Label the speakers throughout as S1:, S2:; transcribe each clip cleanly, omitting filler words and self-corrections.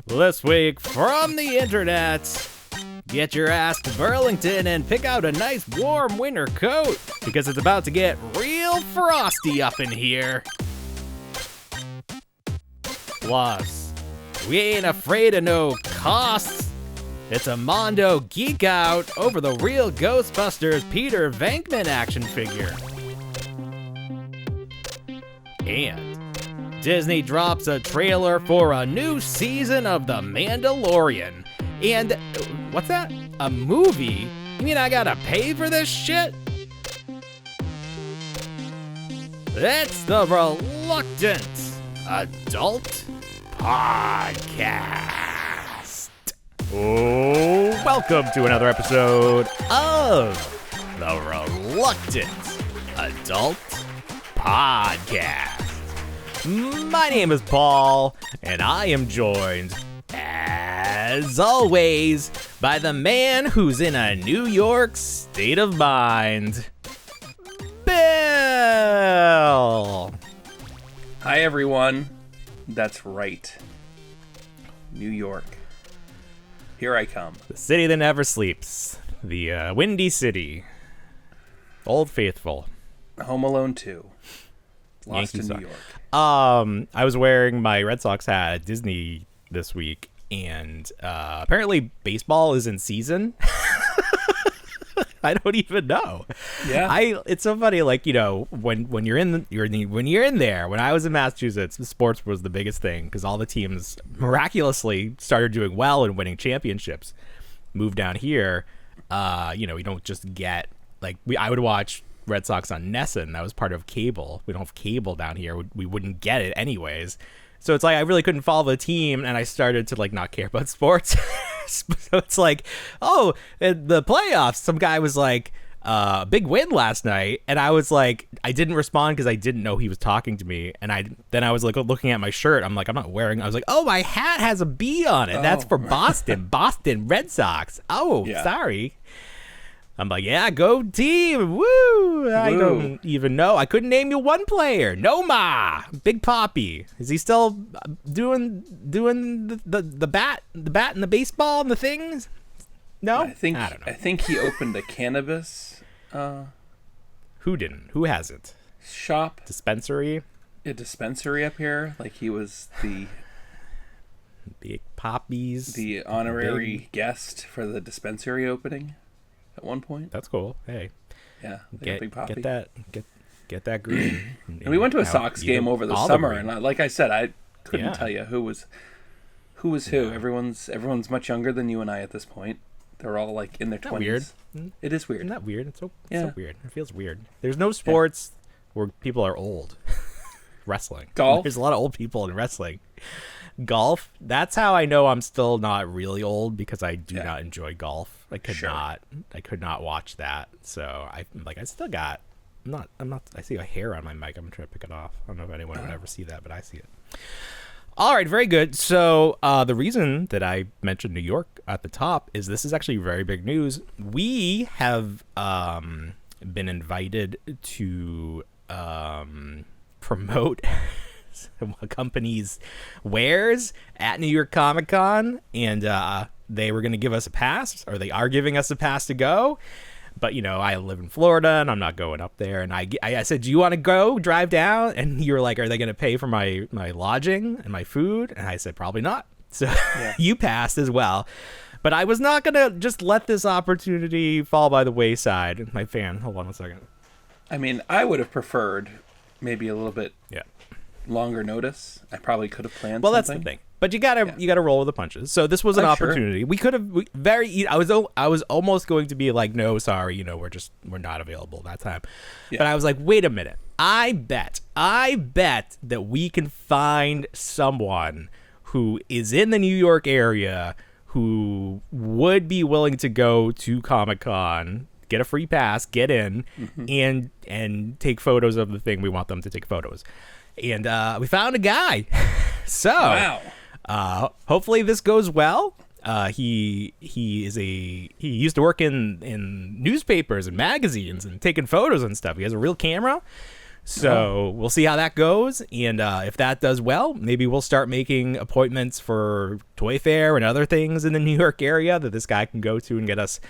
S1: This week from the internet, get your ass to Burlington and pick out a nice warm winter coat because it's about to get real frosty up in here. Plus, we ain't afraid of no costs. It's a Mondo Geek out over the Real Ghostbusters Peter Venkman action figure. And Disney drops a trailer for a new season of The Mandalorian. And, what's that? A movie? You mean I gotta pay for this shit? It's the Reluctant Adult Podcast. Oh, welcome to another episode of the Reluctant Adult Podcast. My name is Paul, and I am joined, as always, by the man who's in a New York state of mind, Bill!
S2: Hi, everyone. That's right. New York. Here I come.
S1: The city that never sleeps. The Windy City. Old Faithful.
S2: Home Alone 2. Lost
S1: Yankee
S2: in
S1: suck.
S2: New York.
S1: I was wearing my Red Sox hat at Disney this week, and apparently baseball is in season. I don't even know.
S2: Yeah.
S1: It's so funny, like, you know, when you're in there. When I was in Massachusetts, sports was the biggest thing because all the teams miraculously started doing well and winning championships. Moved down here, you don't just get I would watch Red Sox on Nesson. That was part of cable. We don't have cable down here. We wouldn't get it anyways. So it's like I really couldn't follow the team, and I started to not care about sports. So it's like, oh, the playoffs. Some guy was like, big win last night, and I was like, I didn't respond because I didn't know he was talking to me, and I was like looking at my shirt. I'm like, I'm not wearing. I was like, oh, my hat has a B on it. That's for Boston Red Sox. Oh, yeah. Sorry. I'm like, yeah, go team. Woo. I don't even know. I couldn't name you one player. No, Big Poppy. Is he still doing the bat and the baseball and the things? No? I
S2: don't know.
S1: I
S2: think he opened a cannabis
S1: Who didn't? Who hasn't?
S2: Shop.
S1: Dispensary?
S2: A dispensary up here. Like he was the
S1: Big Poppies.
S2: The honorary guest for the dispensary opening. At one point.
S1: That's cool. Hey.
S2: Yeah.
S1: Big Poppy. Get that green.
S2: And we went to a Sox game over the summer, and like I said, I couldn't tell you who was who. Yeah. Everyone's much younger than you and I at this point. They're all like in their 20s.
S1: Weird.
S2: It is weird.
S1: Isn't that weird? It's so weird. It feels weird. There's no sports where people are old. Wrestling.
S2: Golf.
S1: There's a lot of old people in wrestling. Golf. That's how I know I'm still not really old, because I do not enjoy golf. I could not watch that. So I still got. I'm not. I see a hair on my mic. I'm gonna try to pick it off. I don't know if anyone would ever see that, but I see it. All right, very good. So the reason that I mentioned New York at the top is this is actually very big news. We have been invited to promote a company's wares at New York Comic Con, and they were going to give us a pass, or they are giving us a pass to go. But, I live in Florida, and I'm not going up there. And I said, do you want to go drive down? And you were like, are they going to pay for my lodging and my food? And I said, probably not. So you passed as well. But I was not going to just let this opportunity fall by the wayside. My fan, hold on 1 second.
S2: I mean, I would have preferred maybe a little bit longer notice. I probably could have planned something.
S1: That's the thing. But you gotta roll with the punches. So this was an opportunity. Sure. We could have I was almost going to be like, no, sorry, we're not available that time. Yeah. But I was like, wait a minute. I bet that we can find someone who is in the New York area who would be willing to go to Comic-Con, get a free pass, get in, and take photos of the thing we want them to take photos. And we found a guy. So hopefully this goes well. He used to work in newspapers and magazines and taking photos and stuff. He has a real camera. So we'll see how that goes. And if that does well, maybe we'll start making appointments for Toy Fair and other things in the New York area that this guy can go to and get us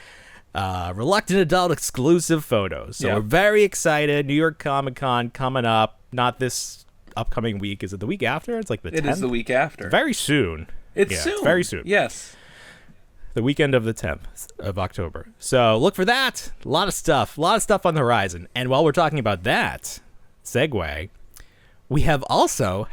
S1: reluctant adult exclusive photos. So we're very excited. New York Comic Con coming up. Not this upcoming week. Is it the week after? It's like the 10th? It
S2: is the week after.
S1: Very soon.
S2: It's soon.
S1: It's very soon.
S2: Yes.
S1: The weekend of the 10th of October. So look for that. A lot of stuff on the horizon. And while we're talking about that, segue, we have also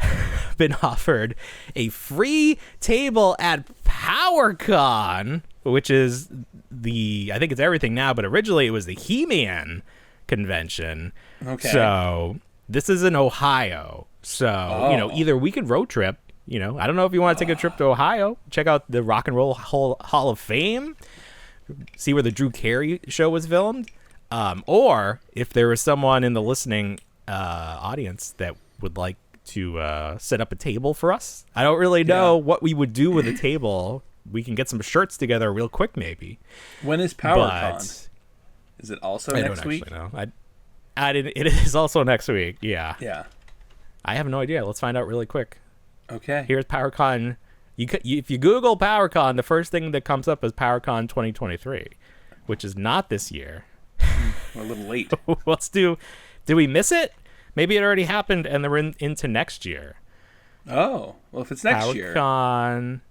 S1: been offered a free table at PowerCon, which is I think it's everything now, but originally it was the He-Man convention.
S2: Okay.
S1: So this is in Ohio. So, either we could road trip. I don't know if you want to take a trip to Ohio, check out the Rock and Roll Hall of Fame, see where the Drew Carey show was filmed, or if there was someone in the listening audience that would like to set up a table for us. I don't really know what we would do with a table. We can get some shirts together real quick, maybe.
S2: When is PowerCon? Is it also next week?
S1: I don't actually know. It is also next week. Yeah.
S2: Yeah.
S1: I have no idea. Let's find out really quick.
S2: Okay.
S1: Here's PowerCon. If you Google PowerCon, the first thing that comes up is PowerCon 2023, which is not this year.
S2: We're a little late.
S1: Did we miss it? Maybe it already happened and they're into next year.
S2: Oh, well, if it's next year.
S1: PowerCon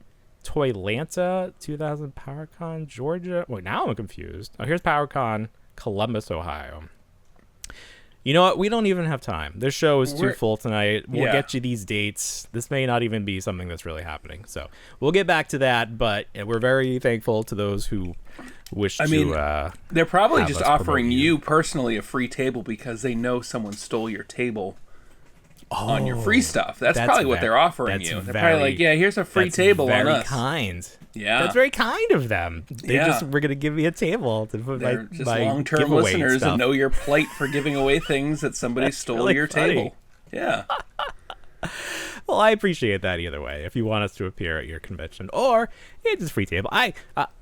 S1: Toylanta 2000 PowerCon Georgia. Wait, now I'm confused. Oh, here's PowerCon Columbus, Ohio. You know what? We don't even have time. This show is too full tonight. We'll get you these dates. This may not even be something that's really happening. So we'll get back to that, but we're very thankful to those who wish to
S2: they're probably just offering you personally a free table because they know someone stole your table on your free stuff. That's probably what they're offering you. They're probably like, here's a free table on us.
S1: Very kind.
S2: Yeah.
S1: That's very kind of them. We're going to give me a table to put
S2: They're just long-term listeners and know your plight for giving away things that somebody stole really your table. Yeah.
S1: Well, I appreciate that either way. If you want us to appear at your convention or it's just free table.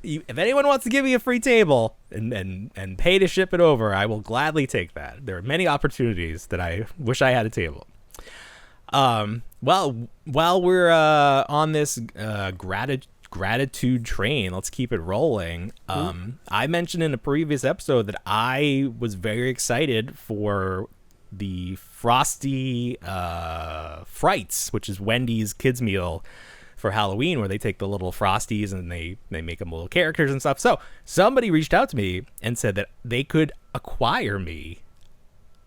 S1: If anyone wants to give me a free table and pay to ship it over, I will gladly take that. There are many opportunities that I wish I had a table. Well, while we're on this gratitude train, let's keep it rolling. I mentioned in a previous episode that I was very excited for the Frosty Frights, which is Wendy's kids meal for Halloween, where they take the little Frosties and they make them little characters and stuff. So somebody reached out to me and said that they could acquire me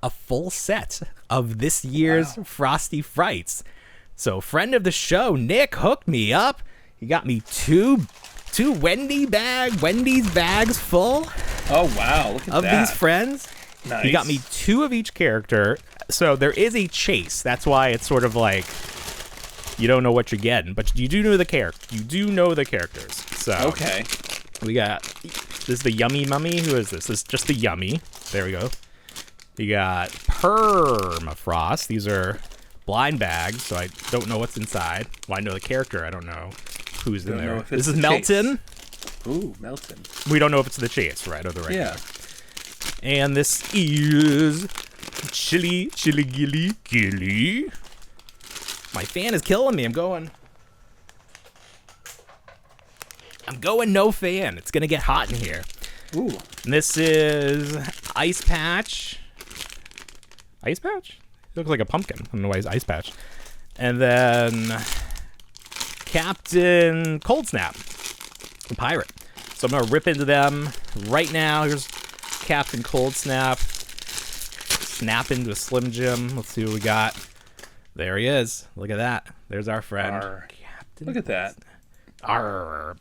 S1: a full set of this year's Frosty Frights. So friend of the show, Nick, hooked me up. He got me two Wendy's bags full.
S2: Oh wow! Look at that.
S1: These friends.
S2: Nice.
S1: He got me 2 of each character. So there is a chase. That's why it's sort of like you don't know what you're getting, but you do know the character. You do know the characters. So
S2: okay.
S1: We got this is the Yummy Mummy. Who is this? This is just the Yummy. There we go. You got Permafrost. These are blind bags, so I don't know what's inside. Well, I know the character. I don't know who's in there. This is Melton.
S2: Ooh, Melton.
S1: We don't know if it's the chase, right? Or the regular.
S2: Yeah.
S1: And this is Chili Gilly. My fan is killing me. I'm going no fan. It's going to get hot in here.
S2: Ooh.
S1: And this is Ice Patch. Ice Patch? He looks like a pumpkin. I don't know why he's Ice Patch. And then Captain Cold Snap, the pirate. So I'm going to rip into them right now. Here's Captain Cold Snap. Snap into a Slim Jim. Let's see what we got. There he is. Look at that. There's our friend. Captain.
S2: Look at that.
S1: Arr.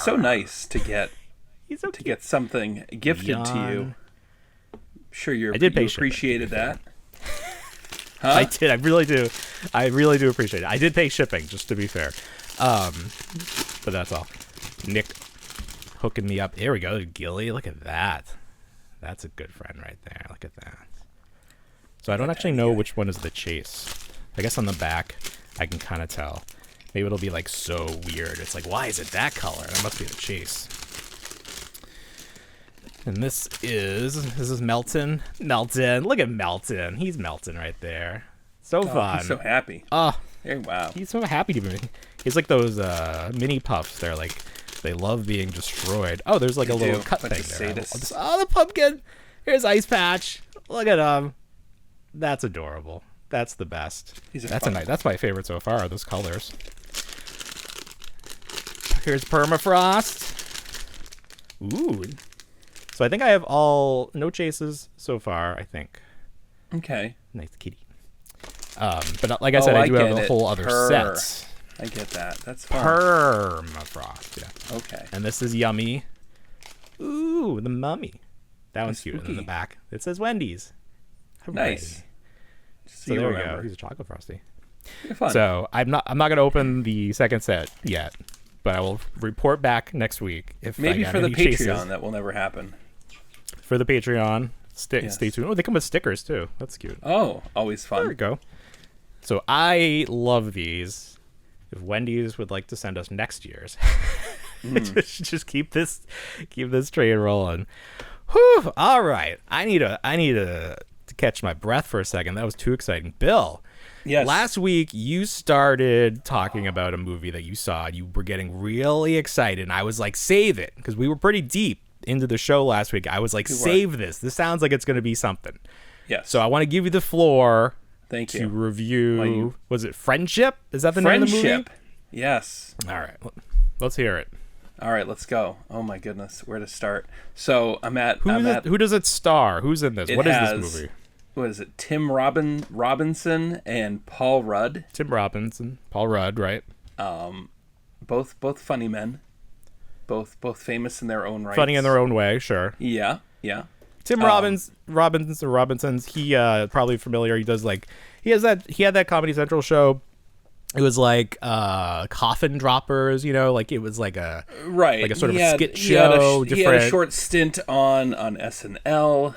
S2: So nice to get get something gifted to you. I'm sure you appreciated that. Huh?
S1: I did. I really do. I really do appreciate it. I did pay shipping, just to be fair. But that's all. Nick hooking me up. Here we go, Gilly. Look at that. That's a good friend right there. Look at that. So I don't actually know which one is the chase. I guess on the back, I can kind of tell. Maybe it'll be like so weird. It's like, why is it that color? That must be the chase. And this is Melton. Melton. Look at Melton. He's Melton right there. So fun.
S2: He's so happy.
S1: Oh,
S2: wow.
S1: He's so happy to be. He's like those mini pups. They're like, they love being destroyed. Oh, there's like a little cut thing there. Oh, the pumpkin. Here's Ice Patch. Look at him. That's adorable. That's the best. That's my favorite so far. Those colors. Here's Permafrost. Ooh. So I think I have no chases so far, I think.
S2: Okay.
S1: Nice kitty. But like I said, I do have a whole other set.
S2: I get that. That's fun.
S1: Permafrost, yeah.
S2: Okay.
S1: And this is Yummy. Ooh, the mummy. That one's cute. In the back, it says Wendy's. Hooray.
S2: Nice.
S1: So there we go. He's a chocolate Frosty. So I'm not going to open the second set yet, but I will report back next week if
S2: maybe
S1: I got
S2: for the
S1: any
S2: Patreon
S1: chases.
S2: that will never happen.
S1: For the Patreon, stay tuned. Oh, they come with stickers too. That's cute.
S2: Oh, always fun.
S1: There we go. So I love these. If Wendy's would like to send us next year's, just keep this train rolling. Whew, all right. I need to catch my breath for a second. That was too exciting. Bill,
S2: yes.
S1: Last week you started talking about a movie that you saw. You were getting really excited, and I was like, save it, because we were pretty deep into the show last week. I was like, save this. This sounds like it's going to be something.
S2: Yes.
S1: So I want to give you the floor.
S2: Thank you.
S1: To review. Was it Friendship? Is that the name of the movie?
S2: Friendship. Yes.
S1: All right. Let's hear it.
S2: All right, let's go. Oh my goodness, where to start? So
S1: who does it star? Who's in this? What is this movie?
S2: What is it? Tim Robinson and Paul Rudd.
S1: Tim Robinson, Paul Rudd, right?
S2: Both funny men. Both famous in their own right.
S1: Funny in their own way, sure.
S2: Yeah.
S1: Tim Robinson's. He probably familiar. He does he had that Comedy Central show. It was like Coffin Droppers, it was like a sort of a skit show.
S2: He had a short stint on SNL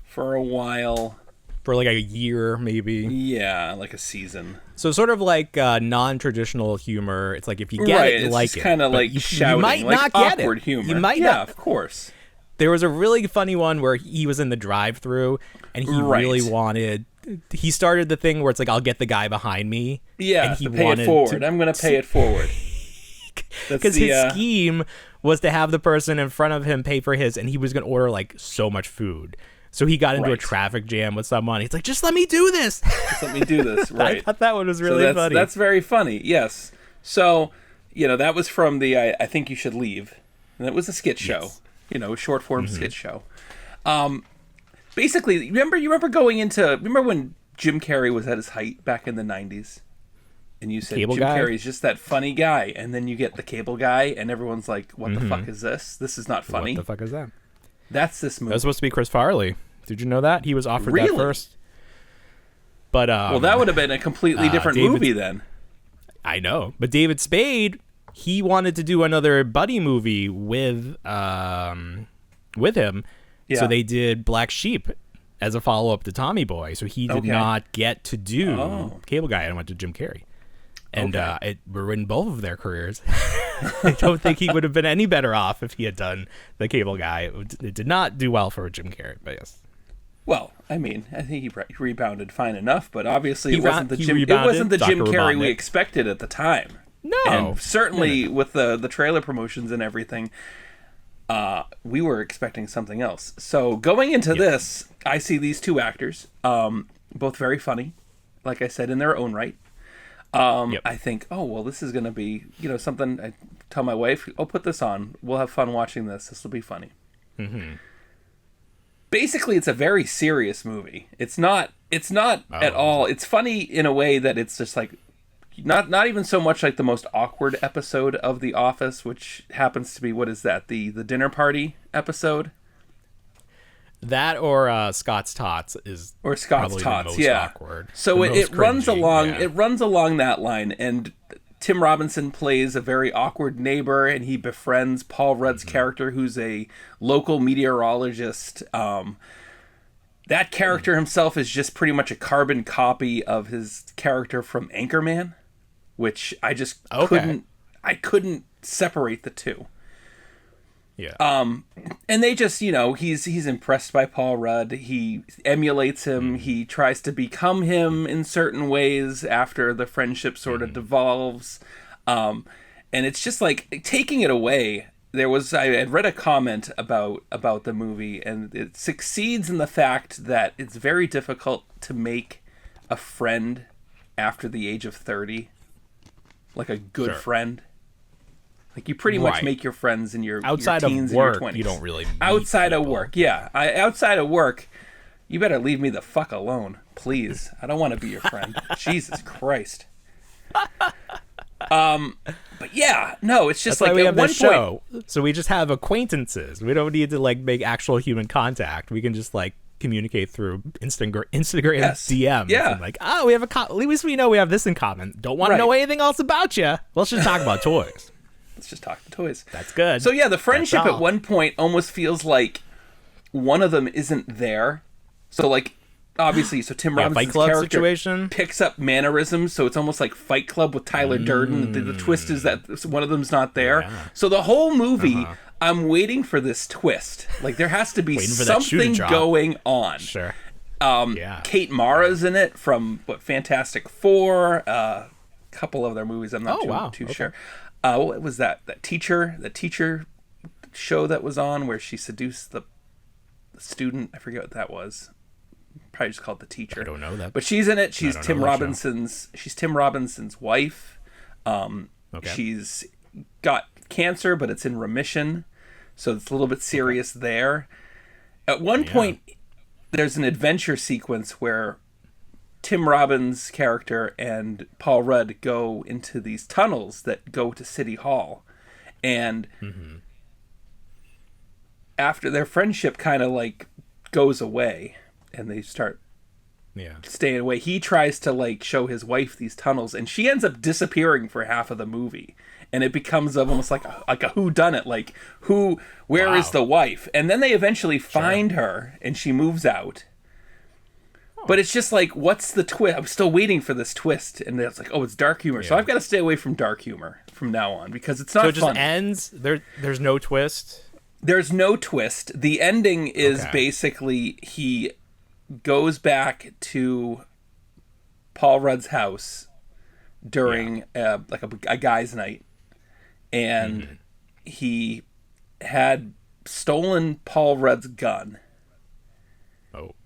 S2: for a while.
S1: For like a year, maybe.
S2: Yeah, like a season.
S1: So sort of like non-traditional humor. It's like if you get it, you like it.
S2: It's kind of like shouting,
S1: you might
S2: like
S1: not get
S2: awkward
S1: it.
S2: humor.
S1: You might not.
S2: Of course.
S1: There was a really funny one where he was in the drive-thru and he really wanted. He started the thing where it's like, I'll get the guy behind me.
S2: Yeah,
S1: and he
S2: pay it forward. I'm going to pay it forward.
S1: Because his scheme was to have the person in front of him pay for his, and he was going to order like so much food. So he got into a traffic jam with someone. He's like, just let me do this.
S2: Just let me do this. Right.
S1: I thought that one was really funny.
S2: That's very funny. Yes. So, that was from the I Think You Should Leave. And it was a skit show. Yes. A short form skit show. Basically, remember when Jim Carrey was at his height back in the 90s? And you said Jim Carrey's just that funny guy, and then you get the cable guy, and everyone's like, what the fuck is this? This is not funny.
S1: What the fuck is that?
S2: That's this movie.
S1: That was supposed to be Chris Farley. Did you know that? He was offered that first. But
S2: well, that would have been a completely different movie then.
S1: I know. But David Spade, he wanted to do another buddy movie with him. Yeah. So they did Black Sheep as a follow-up to Tommy Boy. So he did not get to do Cable Guy and went to Jim Carrey. And it ruined both of their careers. I don't think he would have been any better off if he had done the Cable Guy. It did not do well for Jim Carrey, but yes.
S2: Well, I mean, I think he rebounded fine enough, but obviously it wasn't the Jim Carrey we expected at the time.
S1: No.
S2: And certainly with the trailer promotions and everything, we were expecting something else. So going into this, I see these two actors, both very funny, like I said, in their own right. I think, this is going to be, something. I tell my wife, put this on. We'll have fun watching this. This will be funny. Mm-hmm. Basically, it's a very serious movie. It's not at all. It's funny in a way that it's just like, not even so much like the most awkward episode of The Office, which happens to be, what is that? The dinner party episode?
S1: That or Scott's Tots is
S2: Scott's Tots,
S1: awkward.
S2: So it runs along it runs along that line, and Tim Robinson plays a very awkward neighbor, and he befriends Paul Rudd's character, who's a local meteorologist. That character himself is just pretty much a carbon copy of his character from Anchorman, which I just couldn't separate the two. And they just, he's impressed by Paul Rudd. He emulates him. He tries to become him in certain ways after the friendship sort of devolves. And it's just like taking it away. I had read a comment about the movie, and it succeeds in the fact that it's very difficult to make a friend after the age of 30, like a good friend. Like you pretty much make your friends in your
S1: outside
S2: teens
S1: of work,
S2: and your 20s.
S1: you don't really meet
S2: outside
S1: people.
S2: of work. Yeah, outside of work, you better leave me the fuck alone, please. I don't want to be your friend. Jesus Christ. But yeah, no, it's just
S1: That's
S2: like
S1: why we
S2: at
S1: have
S2: one
S1: this
S2: point.
S1: show, so we just have acquaintances. We don't need to like make actual human contact. We can just like communicate through Instagram DMs.
S2: Yeah.
S1: And like, we have at least we know we have this in common. Don't want to know anything else about you. Let's just talk about toys.
S2: Let's just talk to toys.
S1: That's good.
S2: So yeah, the friendship at one point almost feels like one of them isn't there. So like, obviously, Tim Robinson's
S1: Fight Club
S2: character
S1: situation
S2: picks up mannerisms, so it's almost like Fight Club with Tyler Durden. The twist is that one of them's not there.
S1: Yeah.
S2: So the whole movie, I'm waiting for this twist. Like there has to be something going on.
S1: Sure.
S2: Kate Mara's in it from Fantastic Four, a couple of other movies. I'm not too sure. What was that? The teacher show that was on where she seduced the student. I forget what that was. Probably just called The Teacher.
S1: I don't know that.
S2: But she's in it. She's Tim Robinson's wife. She's got cancer, but it's in remission. So it's a little bit serious there. At one point, there's an adventure sequence where Tim Robbins' character and Paul Rudd go into these tunnels that go to City Hall. And after their friendship kind of like goes away and they start staying away, he tries to like show his wife these tunnels, and she ends up disappearing for half of the movie. And it becomes almost like a whodunit, like where is the wife? And then they eventually find her, and she moves out. But it's just like, what's the twist? I'm still waiting for this twist, and it's like, it's dark humor. So I've got to stay away from dark humor from now on because it's not fun.
S1: So it just ends. There's no twist.
S2: There's no twist. The ending is basically he goes back to Paul Rudd's house during a guy's night, and he had stolen Paul Rudd's gun.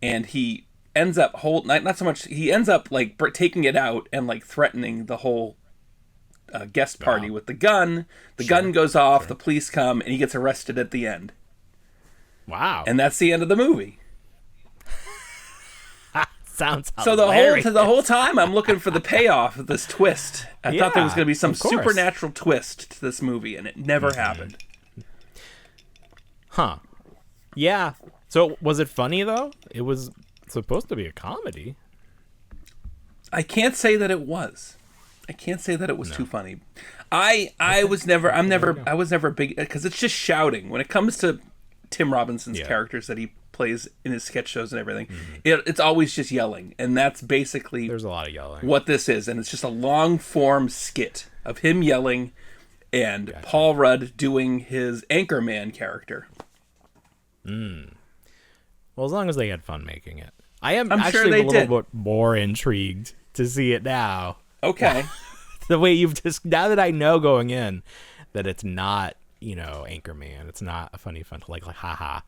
S2: And he ends up not so much. He ends up like taking it out and like threatening the whole guest party with the gun. The gun goes off. The police come, and he gets arrested at the end.
S1: Wow!
S2: And that's the end of the movie.
S1: Sounds
S2: so
S1: hilarious.
S2: the whole time I'm looking for the payoff of this twist. I thought there was going to be some supernatural twist to this movie, and it never happened.
S1: Huh? Yeah. So was it funny though? It was supposed to be a comedy.
S2: I can't say that it was. I can't say that it was too funny. I was never big because it's just shouting when it comes to Tim Robinson's characters that he plays in his sketch shows and everything. It's always just yelling, and that's basically
S1: there's a lot of yelling.
S2: What this is, and it's just a long form skit of him yelling and Paul Rudd doing his Anchorman character.
S1: Well, as long as they had fun making it. I'm
S2: sure
S1: actually
S2: they
S1: a little
S2: did.
S1: bit more intrigued to see it now.
S2: Okay.
S1: The way you've just, now that I know going in that it's not, Anchorman, it's not a funny fun, like haha.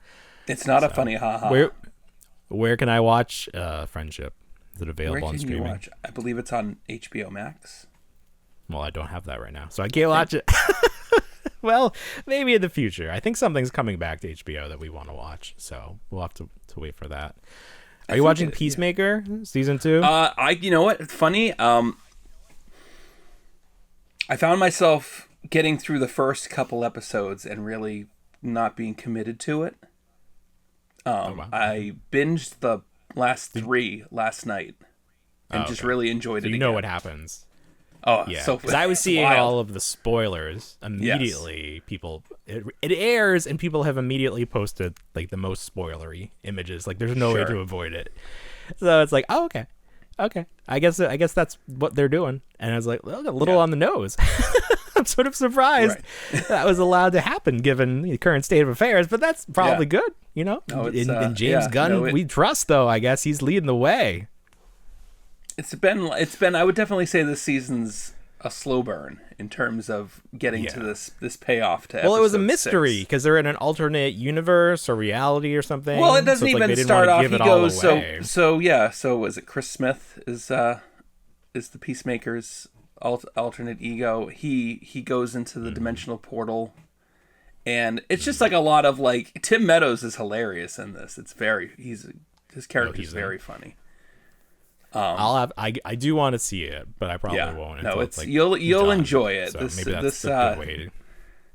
S2: It's not a funny haha.
S1: Where can I watch Friendship? Is it available
S2: Where
S1: on
S2: can
S1: streaming?
S2: you watch? I believe it's on HBO Max.
S1: Well, I don't have that right now, so I can't watch it. Well, maybe in the future. I think something's coming back to HBO that we want to watch, so we'll have to wait for that. Are you watching Peacemaker season 2?
S2: You know what? It's funny. I found myself getting through the first couple episodes and really not being committed to it.
S1: Wow.
S2: I binged the last 3 last night and just really enjoyed it.
S1: You know what happens.
S2: Oh,
S1: yeah.
S2: so
S1: because I was seeing
S2: wild.
S1: all of the spoilers immediately. People, it airs, and people have immediately posted like the most spoilery images. Like, there's no way to avoid it. So it's like, oh, okay. I guess that's what they're doing. And I was like, well, a little on the nose. sort of surprised that was allowed to happen given the current state of affairs, but that's probably good, you know. In James Gunn, we trust, though. I guess he's leading the way.
S2: It's been. I would definitely say this season's a slow burn in terms of getting to this payoff to.
S1: Well, it was a mystery because they're in an alternate universe or reality or something.
S2: Well, it doesn't even start off. He goes so was it Chris Smith is the Peacemaker's alternate ego? He goes into the dimensional portal, and it's just like a lot of like Tim Meadows is hilarious in this. It's his character is very funny.
S1: I do want to see it, but I probably won't.
S2: No, it's like you'll enjoy it.
S1: So maybe that's a good way to,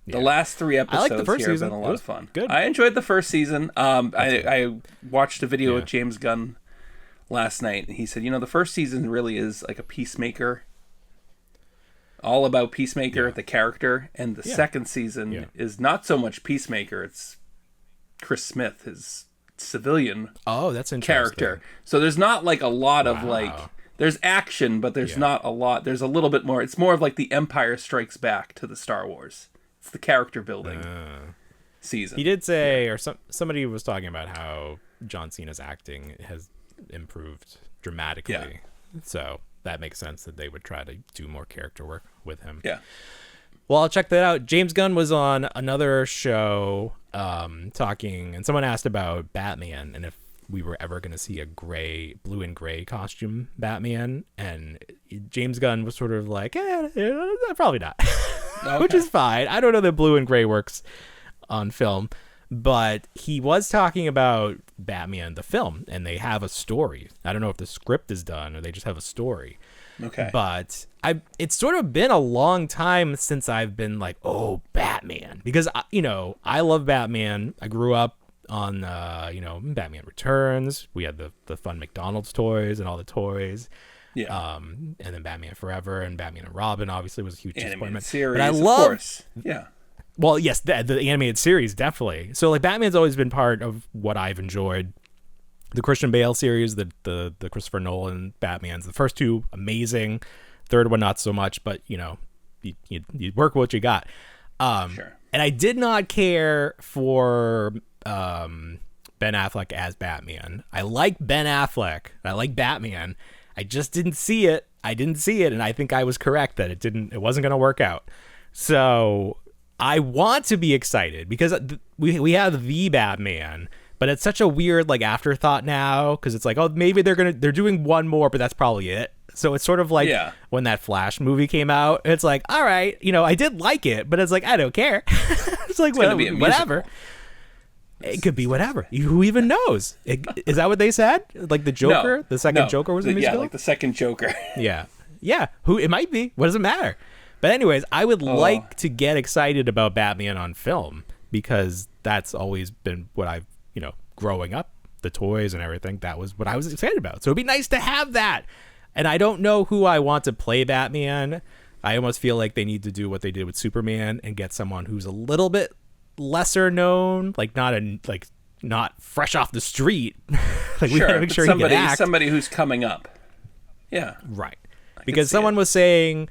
S2: the last 3 episodes
S1: I like the first
S2: here
S1: season.
S2: Have been a lot of fun.
S1: Good.
S2: I enjoyed the first season. I watched a video with James Gunn last night, and he said, the first season really is like a Peacemaker, all about Peacemaker, the character, and the second season is not so much Peacemaker. It's Chris Smith, his civilian
S1: that's interesting
S2: character. So there's not like a lot of like there's action, but there's not a lot. There's a little bit more. It's more of like the Empire Strikes Back to the Star Wars. It's the character building season.
S1: He did say, or somebody was talking about how John Cena's acting has improved dramatically. So that makes sense that they would try to do more character work with him.
S2: Yeah.
S1: Well, I'll check that out. James Gunn was on another show talking, and someone asked about Batman and if we were ever going to see a blue and gray costume Batman, and James Gunn was sort of like, probably not, which is fine. I don't know that blue and gray works on film, but he was talking about Batman, the film, and they have a story. I don't know if the script is done or they just have a story.
S2: Okay.
S1: But it's sort of been a long time since I've been like, oh, Batman, because I love Batman. I grew up on Batman Returns. We had the fun McDonald's toys and all the toys. Yeah. And then Batman Forever and Batman and Robin obviously was a huge disappointment.
S2: Series,
S1: but I love. Yeah. Well, yes, the animated series definitely. So like Batman's always been part of what I've enjoyed. The Christian Bale series, the Christopher Nolan Batmans, the first 2 amazing, third one not so much, but you work with what you got.
S2: Sure.
S1: And I did not care for Ben Affleck as Batman. I like Ben Affleck. I like Batman. I just didn't see it. And I think I was correct that it wasn't going to work out. So I want to be excited because we have the Batman. But it's such a weird like afterthought now because it's like, oh, maybe they're doing one more, but that's probably it. So it's sort of like when that Flash movie came out, it's like, all right, I did like it, but it's like, I don't care. It's like, whatever. It could be whatever. Who even knows? Is that what they said? Like the Joker, the second Joker was a musical?
S2: Yeah, like the second Joker.
S1: Yeah. Who it might be. What does it matter? But anyways, I would like to get excited about Batman on film because that's always been what I've growing up, the toys and everything, that was what I was excited about. So it'd be nice to have that. And I don't know who I want to play Batman. I almost feel like they need to do what they did with Superman and get someone who's a little bit lesser known, like not fresh off the street. Like we gotta make sure he can act.
S2: Somebody who's coming up. Yeah.
S1: Right. Because someone was saying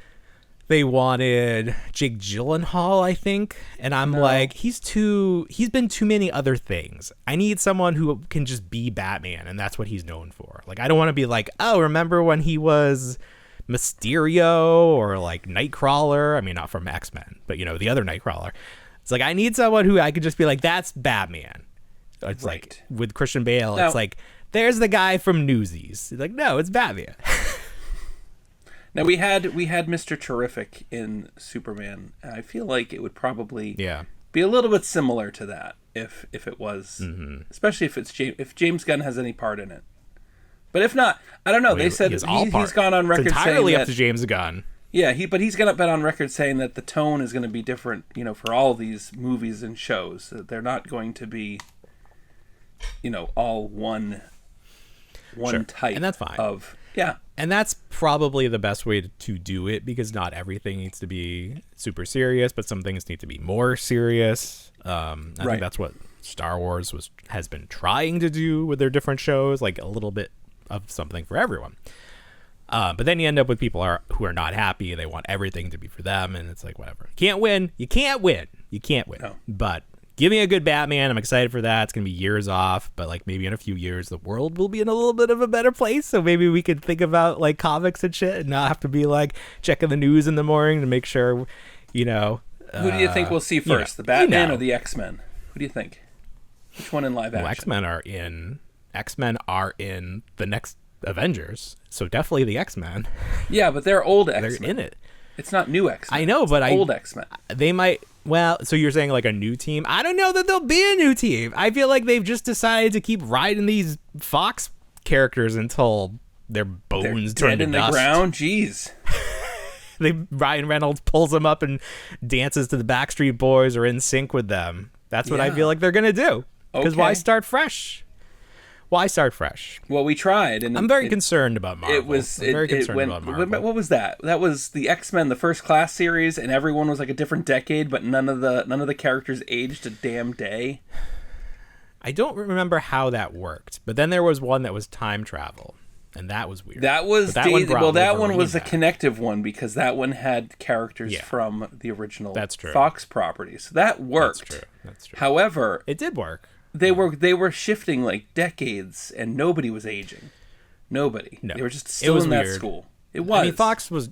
S1: they wanted Jake Gyllenhaal, I think, and I'm like, he's been too many other things. I need someone who can just be Batman, and that's what he's known for. Like, I don't want to be like, oh, remember when he was Mysterio or like Nightcrawler? I mean, not from X-Men, but the other Nightcrawler. It's like I need someone who I could just be like, that's Batman. It's like with Christian Bale, it's like there's the guy from Newsies. It's like, no, it's Batman.
S2: Now we had Mr. Terrific in Superman. I feel like it would probably be a little bit similar to that if it was, especially if James Gunn has any part in it. But if not, I don't know. They said he's gone on record
S1: it's entirely
S2: saying
S1: up to James Gunn.
S2: Yeah, he's been on record saying that the tone is going to be different, for all these movies and shows. That they're not going to be, all one type,
S1: and that's fine. And that's probably the best way to do it because not everything needs to be super serious, but some things need to be more serious. I think that's what Star Wars has been trying to do with their different shows, like a little bit of something for everyone. But then you end up with people who are not happy. They want everything to be for them, and it's like, whatever. You can't win. You can't win.
S2: No.
S1: But give me a good Batman. I'm excited for that. It's gonna be years off, but like maybe in a few years the world will be in a little bit of a better place. So maybe we could think about like comics and shit, and not have to be like checking the news in the morning to make sure, you know.
S2: Who do you think we'll see first, the Batman or the X-Men? Who do you think? Which one in live action?
S1: Well, X-Men are in the next Avengers, so definitely the X-Men.
S2: Yeah, but they're old X-Men.
S1: They're in it.
S2: It's not new X-Men.
S1: I know, but
S2: old X-Men.
S1: They might. Well, so you're saying like a new team? I don't know that there'll be a new team. I feel like they've just decided to keep riding these Fox characters until their bones turn to
S2: dead in
S1: dust.
S2: the ground. Jeez.
S1: Ryan Reynolds pulls them up and dances to the Backstreet Boys or in sync with them. That's what I feel like they're gonna do. Because why start fresh? Why start fresh?
S2: Well, we tried, and
S1: I'm very concerned about Marvel.
S2: I'm very concerned about Marvel. What was that? That was the X-Men, the First Class series, and everyone was like a different decade, but none of the characters aged a damn day.
S1: I don't remember how that worked, but then there was one that was time travel, and that was weird.
S2: That was that one was a connective one because that one had characters from the original Fox properties. That worked.
S1: That's true.
S2: However,
S1: it did work.
S2: They were shifting like decades, and nobody was aging. Nobody. No, they were just still in that school. It was.
S1: I mean, Fox was.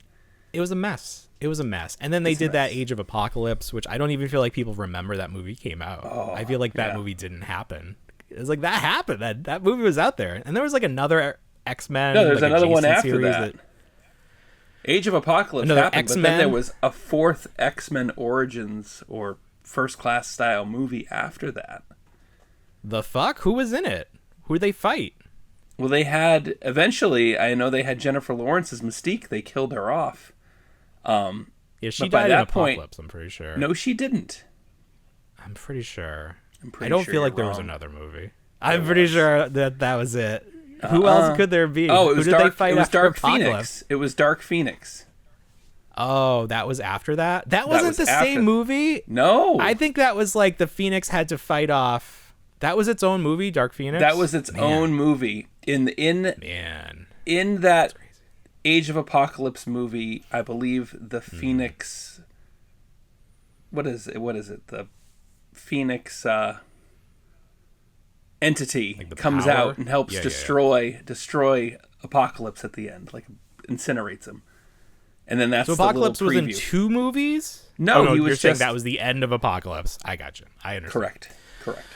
S1: It was a mess. It was a mess. And then they did that Age of Apocalypse, which I don't even feel like people remember that movie came out. I feel like that movie didn't happen. It was like that happened. That movie was out there, and there was like another X-Men.
S2: No, there's
S1: like
S2: another one after
S1: series
S2: that. Age of Apocalypse happened, X-Men? But then there was a fourth X-Men Origins or First Class style movie after that.
S1: The fuck? Who was in it? Who did they fight?
S2: Well, they had eventually. I know they had Jennifer Lawrence as Mystique. They killed her off.
S1: Yeah, she died in Apocalypse. I'm pretty sure.
S2: No, she didn't.
S1: I'm pretty sure. I don't feel like there was another movie. I'm pretty sure that was it. Who else could there be?
S2: Oh, it was
S1: Who did they fight after
S2: Dark
S1: Apocalypse?
S2: Phoenix. It was Dark Phoenix.
S1: Oh, that was after that? That wasn't the same movie?
S2: No.
S1: I think that was like the Phoenix had to fight off. That was its own movie, Dark Phoenix?
S2: That was its own movie. In that Age of Apocalypse movie, I believe the Phoenix... What is it? The Phoenix entity like comes
S1: power?
S2: Out and helps destroy Apocalypse at the end. Like, incinerates him. And then that's
S1: so
S2: the
S1: Apocalypse
S2: little preview.
S1: was in 2 movies?
S2: No,
S1: you're saying that was the end of Apocalypse. I got you. I understand.
S2: Correct.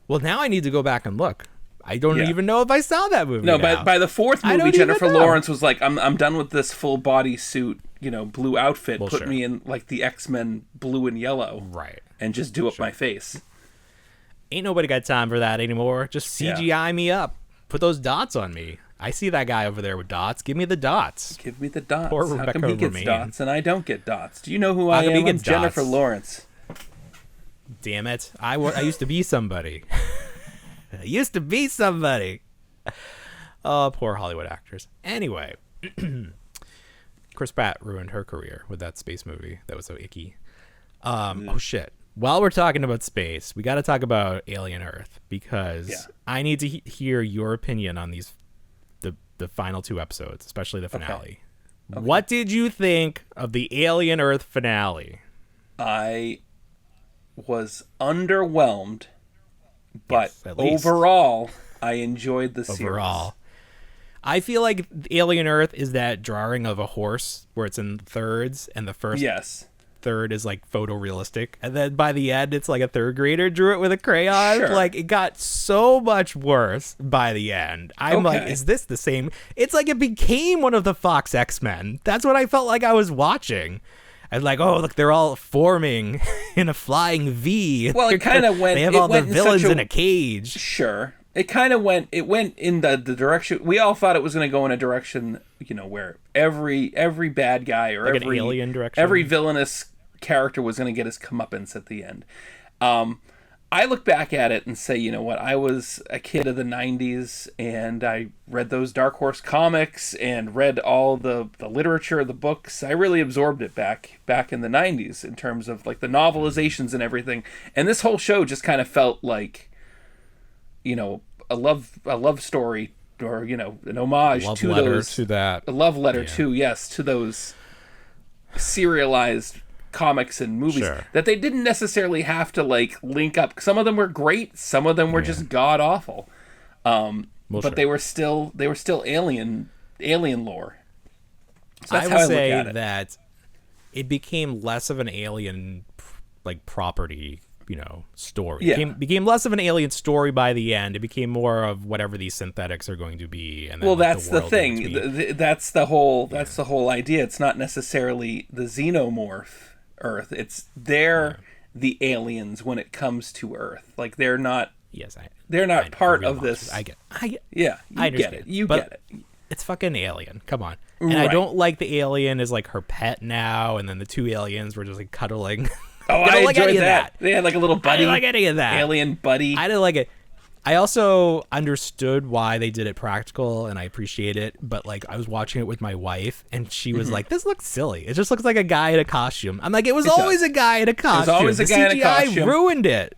S1: Well, now I need to go back and look. I don't even know if I saw that movie.
S2: No, by the 4th movie, Jennifer Lawrence was like, "I'm done with this full body suit, blue outfit. Put me in like the X-Men blue and yellow,
S1: right?
S2: And just do up my face."
S1: Ain't nobody got time for that anymore. Just CGI me up. Put those dots on me. I see that guy over there with dots. Give me the dots.
S2: Give me the dots.
S1: Poor
S2: How
S1: Rebecca
S2: come he gets
S1: Romijn.
S2: dots and I don't get dots? Do you know who I am? I'm Jennifer Lawrence.
S1: Damn it! I used to be somebody. I used to be somebody. Oh, poor Hollywood actors. Anyway, Chris Pratt ruined her career with that space movie. That was so icky. Oh, shit. While we're talking about space, we got to talk about Alien Earth because I need to hear your opinion on the final 2 episodes, especially the finale. Okay. What did you think of the Alien Earth finale?
S2: I was underwhelmed. But overall, I enjoyed the series. Overall,
S1: I feel like Alien Earth is that drawing of a horse where it's in thirds, and the first third is like photorealistic, and then by the end, it's like a 3rd grader drew it with a crayon. Sure. Like it got so much worse by the end. I'm like, is this the same? It's like it became one of the Fox X-Men. That's what I felt like I was watching. And like, oh, look, they're all forming in a flying V.
S2: Well, it kind of went...
S1: They have all the villains in a cage.
S2: Sure. It kind of went... It went in the direction... We all thought it was going to go in a direction, where every bad guy or
S1: like every an alien direction.
S2: Every villainous character was going to get his comeuppance at the end. I look back at it and say, you know what, I was a kid of the 90s and I read those Dark Horse comics and read all the literature, the books. I really absorbed it back in the 90s in terms of like the novelizations and everything. And this whole show just kind of felt like, a love story or an homage
S1: Love
S2: to
S1: letter
S2: those,
S1: to that.
S2: a love letter to, yes, to those serialized comics and movies that they didn't necessarily have to like link up. Some of them were great, some of them were just god awful. But they were still alien lore. So that's
S1: I
S2: how
S1: would
S2: I look
S1: say
S2: at it.
S1: that it became less of an alien like property, story.
S2: Yeah.
S1: It became less of an alien story by the end. It became more of whatever these synthetics are going to be. And then,
S2: Well,
S1: like,
S2: that's the thing. That's the whole idea. It's not necessarily the xenomorph Earth. It's the aliens when it comes to Earth. Like they're not.
S1: Yes,
S2: they're not part of this.
S1: I get.
S2: Yeah,
S1: I
S2: get it. You get it.
S1: It's fucking Alien. Come on. And I don't like the alien as like her pet now, and then the two aliens were just like cuddling.
S2: Oh, I
S1: like
S2: enjoyed
S1: any of
S2: that. They had like a little buddy.
S1: I didn't like any of that.
S2: Alien buddy.
S1: I didn't like it. I also understood why they did it practical, and I appreciate it. But like, I was watching it with my wife, and she was like, "This looks silly. It just looks like a guy in a costume." I'm like, "It was always a guy in a costume.
S2: It was always a guy in a costume.
S1: Ruined it."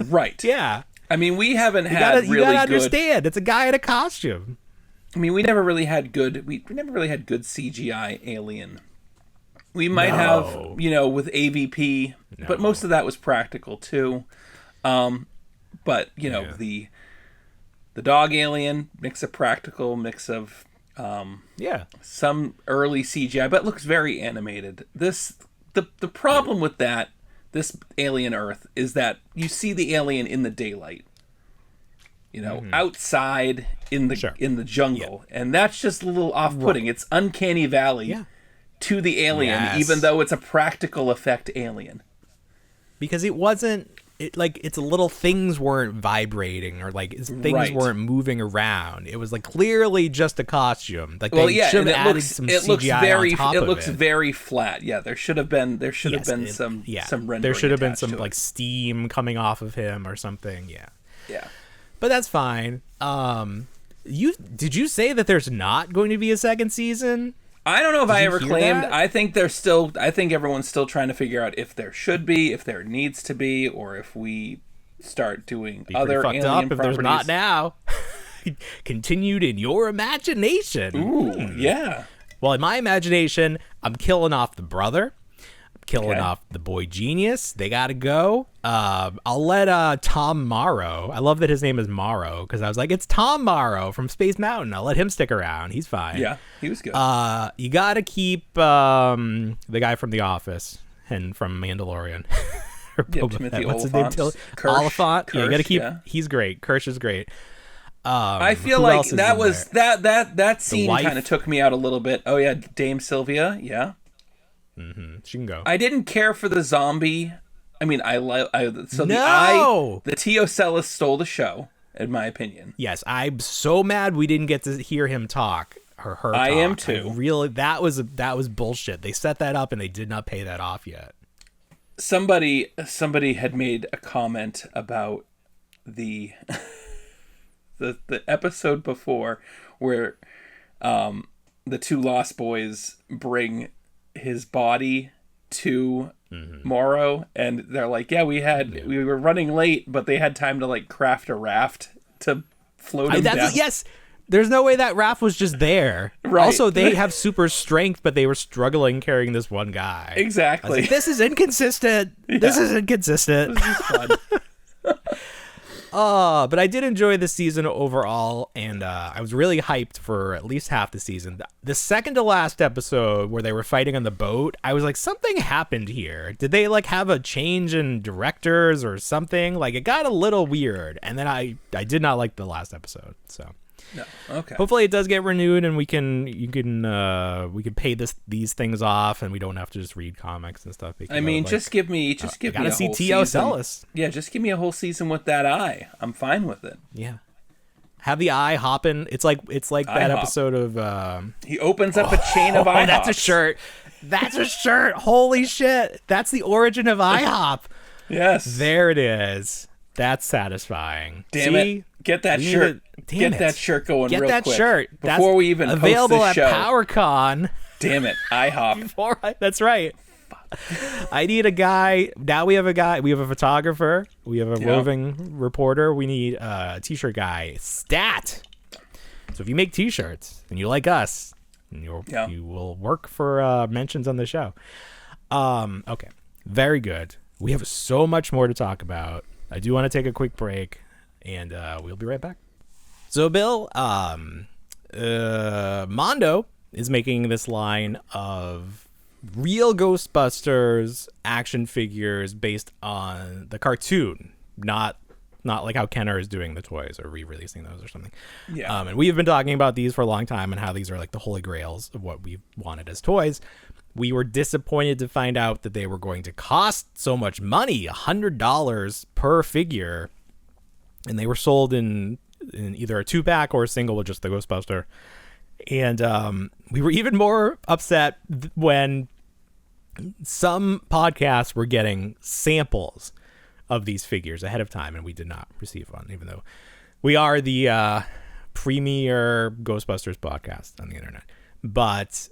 S2: Right.
S1: Yeah.
S2: I mean, we haven't had
S1: you
S2: really
S1: gotta
S2: good.
S1: understand, it's a guy in a costume.
S2: I mean, we never really had good. We never really had good CGI alien. We might have, with AVP, but most of that was practical too. But the dog alien, mix of practical, mix of some early CGI, but it looks very animated. The problem with this alien Earth is that you see the alien in the daylight. Outside in the jungle, and that's just a little off-putting. It's uncanny valley to the alien, even though it's a practical effect alien.
S1: Because it wasn't, its little things weren't vibrating or like things weren't moving around. It was like clearly just a costume. Like should have added some CGI on top of it.
S2: It looks very flat. Yeah, there should have been some rendering.
S1: There should have been some like steam coming off of him or something. Yeah.
S2: Yeah.
S1: But that's fine. Did you say that there's not going to be a second season?
S2: I don't know if I ever claimed. That? I think everyone's still trying to figure out if there should be, if there needs to be, or if we start doing other alien properties.
S1: If there's not now. Continued in your imagination.
S2: Ooh, yeah.
S1: Well, in my imagination, I'm killing off the brother. Killing off the boy genius. They gotta go. I'll let Tom Morrow. I love that his name is Morrow because I was like, it's Tom Morrow from Space Mountain. I'll let him stick around. He's fine.
S2: Yeah, he was good.
S1: You gotta keep the guy from The Office and from Mandalorian.
S2: Timothy
S1: What's his name? Oliphant.
S2: Kirsch,
S1: Yeah, you gotta keep. He's great. Kirsch is great.
S2: I feel like that scene kind of took me out a little bit. Oh yeah, Dame Sylvia. Yeah.
S1: Mm-hmm. She can go.
S2: I didn't care for the zombie. I mean, the Teocellus stole the show, in my opinion.
S1: Yes, I'm so mad we didn't get to hear him talk or her.
S2: I am too.
S1: Really, that was bullshit. They set that up and they did not pay that off yet.
S2: Somebody had made a comment about the the episode before where the two Lost Boys bring his body to Morrow, and they're like, we were running late, but they had time to like craft a raft to float him down.
S1: Yes, there's no way that raft was just there. Right. Also, they have super strength, but they were struggling carrying this one guy.
S2: Exactly.
S1: Like, this is inconsistent. Yeah. This is inconsistent.
S2: This is fun.
S1: But I did enjoy the season overall, and I was really hyped for at least half the season. The second to last episode where they were fighting on the boat, I was like, something happened here. Did they like have a change in directors or something? Like it got a little weird, and then I did not like the last episode. So
S2: no, okay.
S1: Hopefully it does get renewed, and we can pay these things off, and we don't have to just read comics and stuff.
S2: I mean, just give me a whole season.
S1: Teocellus.
S2: Yeah, just give me a whole season with that eye. I'm fine with it.
S1: Yeah, have the eye hopping. It's like that episode of.
S2: He opens up a chain of eye.
S1: That's a shirt. That's a shirt. Holy shit! That's the origin of IHOP.
S2: Yes,
S1: there it is. That's satisfying.
S2: Damn it! Get that shirt. Get that shirt going real quick.
S1: Get that shirt.
S2: Before we even
S1: available
S2: post this show.
S1: At PowerCon.
S2: Damn it. IHOP.
S1: That's right. I need a guy. Now we have a guy. We have a photographer. We have a roving reporter. We need a t-shirt guy. Stat. So if you make T-shirts and you like us, you will work for mentions on the show. Okay, very good. We have so much more to talk about. I do want to take a quick break, and we'll be right back. So, Bill, Mondo is making this line of Real Ghostbusters action figures based on the cartoon, not like how Kenner is doing the toys or re-releasing those or something.
S2: Yeah.
S1: And we have been talking about these for a long time and how these are like the holy grails of what we wanted as toys. We were disappointed to find out that they were going to cost so much money, $100 per figure, and they were sold in either a 2-pack or a single with just the Ghostbuster. And we were even more upset when some podcasts were getting samples of these figures ahead of time, and we did not receive one, even though we are the premier Ghostbusters podcast on the internet. But,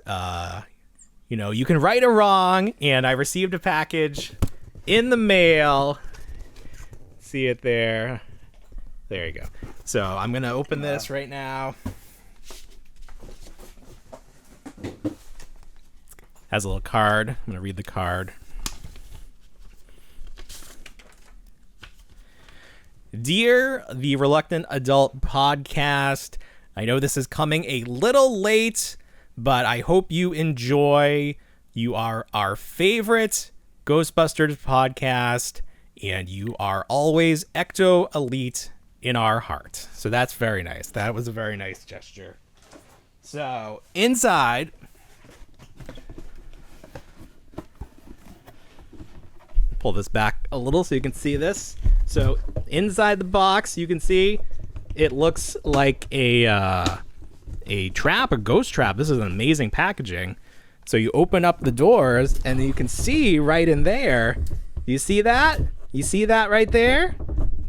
S1: you can right or wrong, and I received a package in the mail. See it there. There you go. So I'm going to open this right now. Has a little card. I'm going to read the card. Dear the Reluctant Adult Podcast, I know this is coming a little late, but I hope you enjoy. You are our favorite Ghostbusters podcast, and you are always Ecto Elite in our heart. So that's very nice. That was a very nice gesture. So inside, pull this back a little so you can see this. So inside the box, you can see it looks like a trap, a ghost trap. This is an amazing packaging. So you open up the doors and you can see right in there. You see that? You see that right there?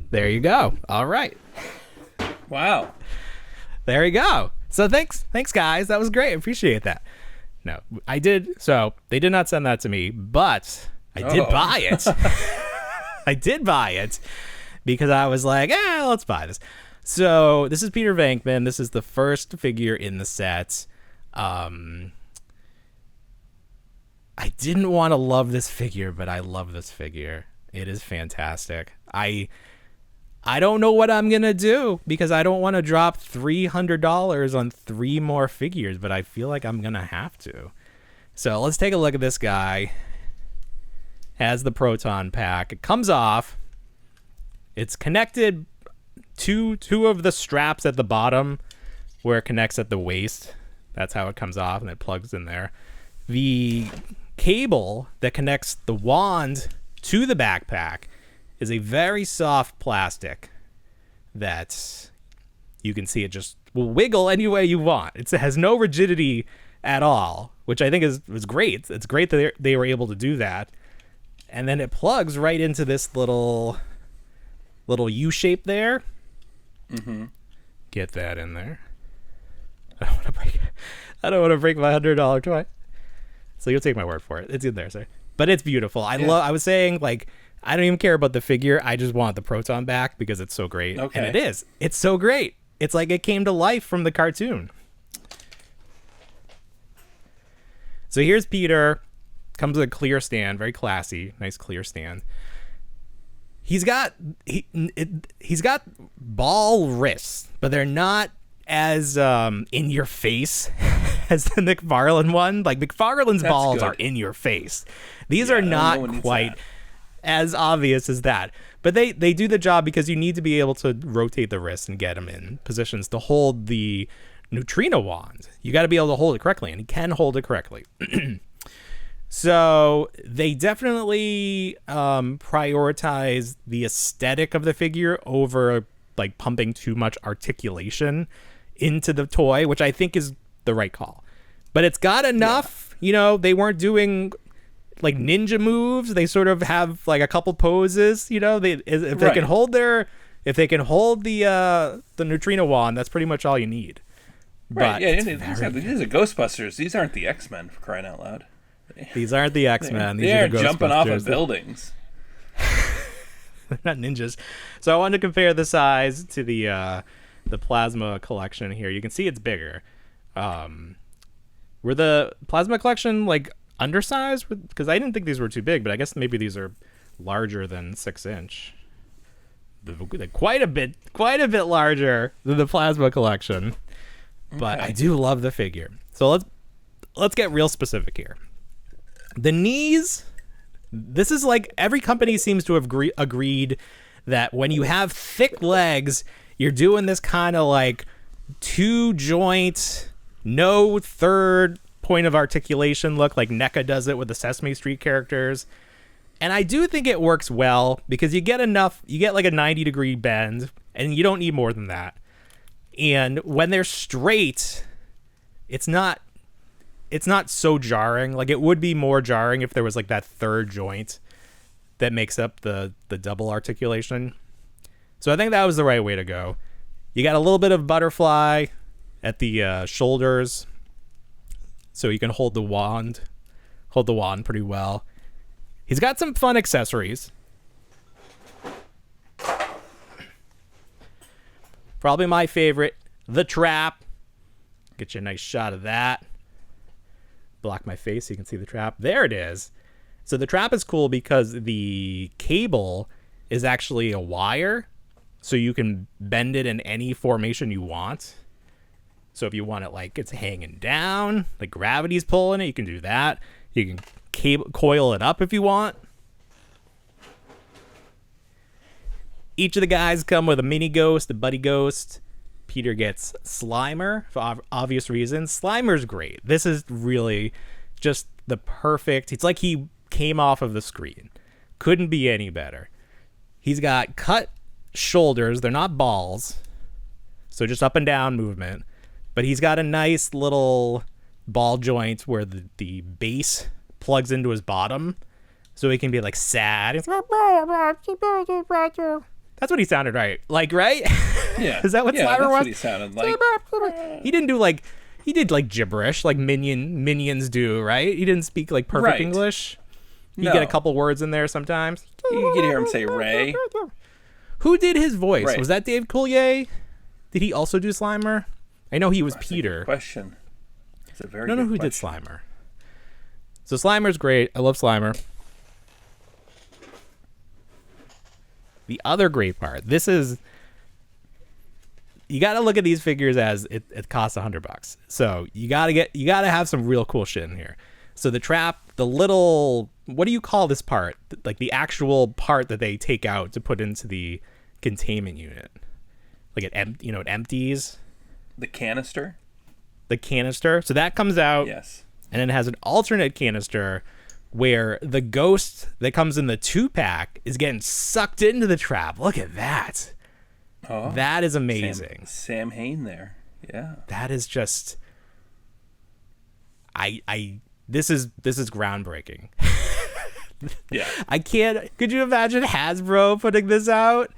S1: There you go. All right.
S2: Wow.
S1: There you go. So thanks guys. That was great. I appreciate that. No, I did. So they did not send that to me, but I did buy it. I did buy it because I was like, let's buy this. So this is Peter Venkman. This is the first figure in the set. I didn't want to love this figure, but I love this figure. It is fantastic. I don't know what I'm going to do because I don't want to drop $300 on 3 more figures, but I feel like I'm going to have to. So let's take a look at this guy. Has the proton pack. It comes off. It's connected to 2 of the straps at the bottom where it connects at the waist. That's how it comes off, and it plugs in there. The cable that connects the wand to the backpack is a very soft plastic that you can see it just will wiggle any way you want. It has no rigidity at all, which I think is great. It's great that they were able to do that. And then it plugs right into this little U shape there. Mm-hmm. Get that in there. I don't want to break my $100 toy. So you'll take my word for it. It's in there, sir. But it's beautiful. I was saying, like, I don't even care about the figure. I just want the proton back because it's so great. Okay. And it is. It's so great. It's like it came to life from the cartoon. So here's Peter. Comes with a clear stand, very classy, nice clear stand. He's got ball wrists, but they're not as in your face as the McFarlane one. Like McFarlane's balls are in your face. These are not quite as obvious as that. But they do the job because you need to be able to rotate the wrists and get them in positions to hold the neutrino wand. You got to be able to hold it correctly, and he can hold it correctly. So they definitely prioritize the aesthetic of the figure over like pumping too much articulation into the toy, which I think is the right call. But it's got enough, they weren't doing like ninja moves. They sort of have like a couple poses, if they can hold the neutrino wand, that's pretty much all you need.
S2: Right. But these are Ghostbusters. These aren't the X-Men, for crying out loud.
S1: These aren't the X-Men.
S2: They are jumping off of buildings.
S1: They're not ninjas. So I wanted to compare the size to the the plasma collection here. You can see it's bigger. Were the plasma collection like undersized? Because I didn't think these were too big, but I guess maybe these are larger than 6-inch. Quite a bit larger than the plasma collection. But I do love the figure. So let's get real specific here. The knees. This is like every company seems to have agreed that when you have thick legs, you're doing this kind of like 2-joint, no third point of articulation look, like NECA does it with the Sesame Street characters. And I do think it works well because you get like a 90-degree bend, and you don't need more than that. And when they're straight, it's not so jarring. Like, it would be more jarring if there was like that third joint that makes up the double articulation. So I think that was the right way to go. You got a little bit of butterfly at the shoulders, so you can hold the wand pretty well. He's got some fun accessories. Probably my favorite, the trap. Get you a nice shot of that. Block my face so you can see the trap. There it is. So the trap is cool because the cable is actually a wire, so you can bend it in any formation you want. So if you want it like it's hanging down, like gravity's pulling it, you can do that. You can coil it up if you want. Each of the guys come with a mini ghost, a buddy ghost. Peter gets Slimer for obvious reasons. Slimer's great. This is really just the perfect. It's like he came off of the screen. Couldn't be any better. He's got cut shoulders. They're not balls, so just up and down movement. But he's got a nice little ball joint where the base plugs into his bottom, so he can be like sad. That's what he sounded like, right?
S2: Yeah.
S1: Is that what Slimer
S2: that's
S1: was?
S2: what he sounded like.
S1: He did like gibberish, like minions do, right? He didn't speak like perfect English. You get a couple words in there sometimes.
S2: You can hear him say Ray.
S1: Who did his voice?
S2: Right.
S1: Was that Dave Coulier? Did he also do Slimer? I know he was
S2: That's
S1: Peter.
S2: A good question. It's a very
S1: I don't know who did Slimer. So Slimer's great. I love Slimer. The other great part. This is, you got to look at these figures as it costs $100. So you got to have some real cool shit in here. So the trap, the little, what do you call this part? Like the actual part that they take out to put into the containment unit. Like it empties.
S2: The canister.
S1: The canister. So that comes out.
S2: Yes.
S1: And then it has an alternate canister where the ghost that comes in the 2-pack is getting sucked into the trap. Look at that.
S2: Oh,
S1: that is amazing.
S2: Sam Hain there. Yeah.
S1: That is just this is groundbreaking.
S2: Yeah.
S1: Could you imagine Hasbro putting this out?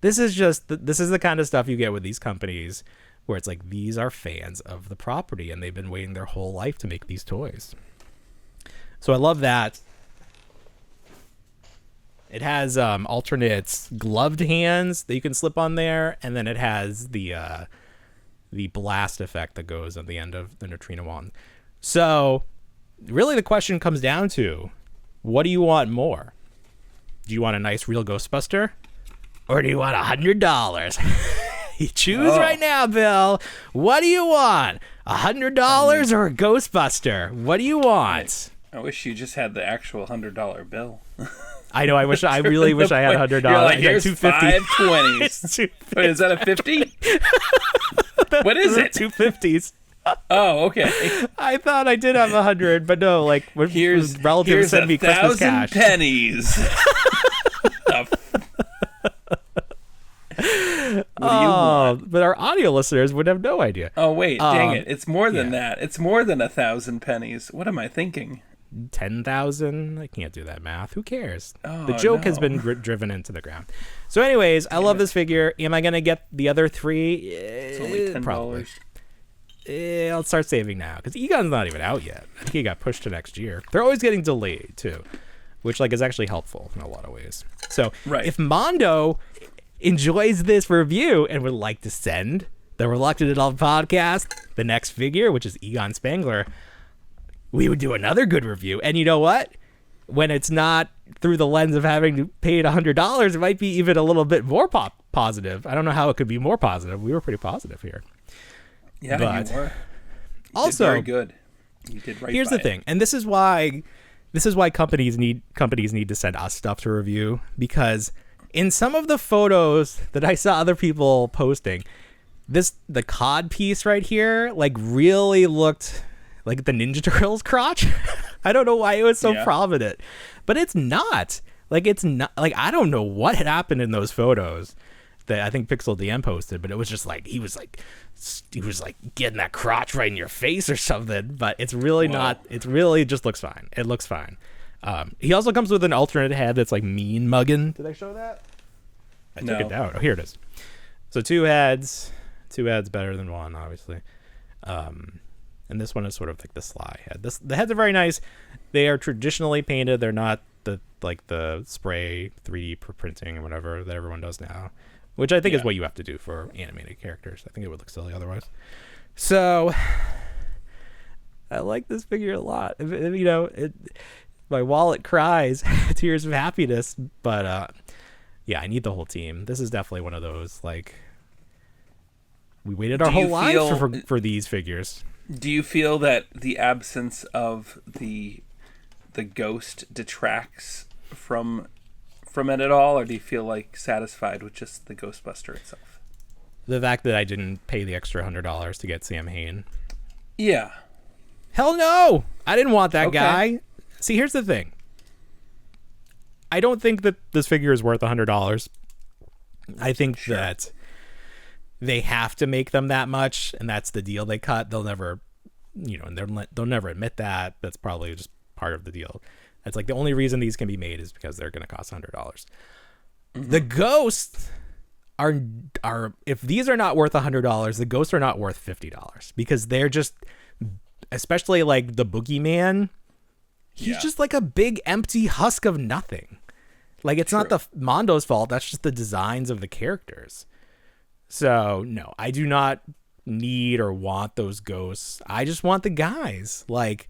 S1: This is the kind of stuff you get with these companies where it's like, these are fans of the property and they've been waiting their whole life to make these toys. So I love that. It has alternate gloved hands that you can slip on there, and then it has the blast effect that goes at the end of the neutrino wand. So really the question comes down to, what do you want more? Do you want a nice Real Ghostbuster? Or do you want $100? You choose right now, Bill. What do you want? $100 or a Ghostbuster? What do you want?
S2: I wish you just had the actual $100 bill.
S1: I know. I really wish I had $100.
S2: You're like, here's
S1: $250.
S2: 5 20s. Wait, is that a 50? What is it?
S1: 250s.
S2: Oh, okay.
S1: I thought I did have 100, but no. Like,
S2: here's
S1: relatives send me Christmas
S2: 1,000
S1: cash.
S2: pennies.
S1: But our audio listeners would have no idea.
S2: Oh wait, dang it! It's more than that. It's more than 1,000 pennies. What am I thinking?
S1: 10,000? I can't do that math. Who cares? The joke has been driven into the ground. So, anyways, I love this figure. Am I gonna get the other 3?
S2: It's only $10.
S1: Probably. I'll start saving now because Egon's not even out yet. I think he got pushed to next year. They're always getting delayed too, which is actually helpful in a lot of ways. So if Mondo enjoys this review and would like to send the Reluctant Adult podcast the next figure, which is Egon Spangler, we would do another good review. And you know what? When it's not through the lens of having to pay $100, it might be even a little bit more positive. I don't know how it could be more positive. We were pretty positive here.
S2: Yeah,
S1: but
S2: you were. You
S1: also,
S2: did very good. You did right.
S1: Here's the thing, and this is why companies need to send us stuff to review, because in some of the photos that I saw other people posting, the cod piece right here like really looked like the Ninja Turtles crotch. I don't know why it was so prominent, but it's not. Like, it's not, like, I don't know what had happened in those photos that I think Pixel DM posted, but it was just like he was like getting that crotch right in your face or something. But it's really not. It's really just looks fine. It looks fine. He also comes with an alternate head that's like mean mugging. Did I show that? I took it down. Oh, here it is. So two heads better than one, obviously. And this one is sort of like the Sly head. The heads are very nice. They are traditionally painted. They're not the spray 3D printing and whatever that everyone does now, which I think is what you have to do for animated characters. I think it would look silly otherwise. So I like this figure a lot. You know, my wallet cries tears of happiness, but yeah, I need the whole team. This is definitely one of those, like, we waited our whole lives for these figures.
S2: Do you feel that the absence of the ghost detracts from it at all, or do you feel like satisfied with just the Ghostbuster itself?
S1: The fact that I didn't pay the extra $100 to get Sam Hain.
S2: Yeah.
S1: Hell no! I didn't want that guy. See, here's the thing. I don't think that this figure is worth $100. I think that they have to make them that much, and that's the deal they cut. They'll never, they'll never admit that. That's probably just part of the deal. That's like the only reason these can be made is because they're going to cost $100. Mm-hmm. The ghosts are if these are not worth $100, the ghosts are not worth $50, because they're just, especially like the boogeyman. He's just like a big empty husk of nothing. Like, it's not the Mondo's fault. That's just the designs of the characters. So no, I do not need or want those ghosts. I just want the guys. Like,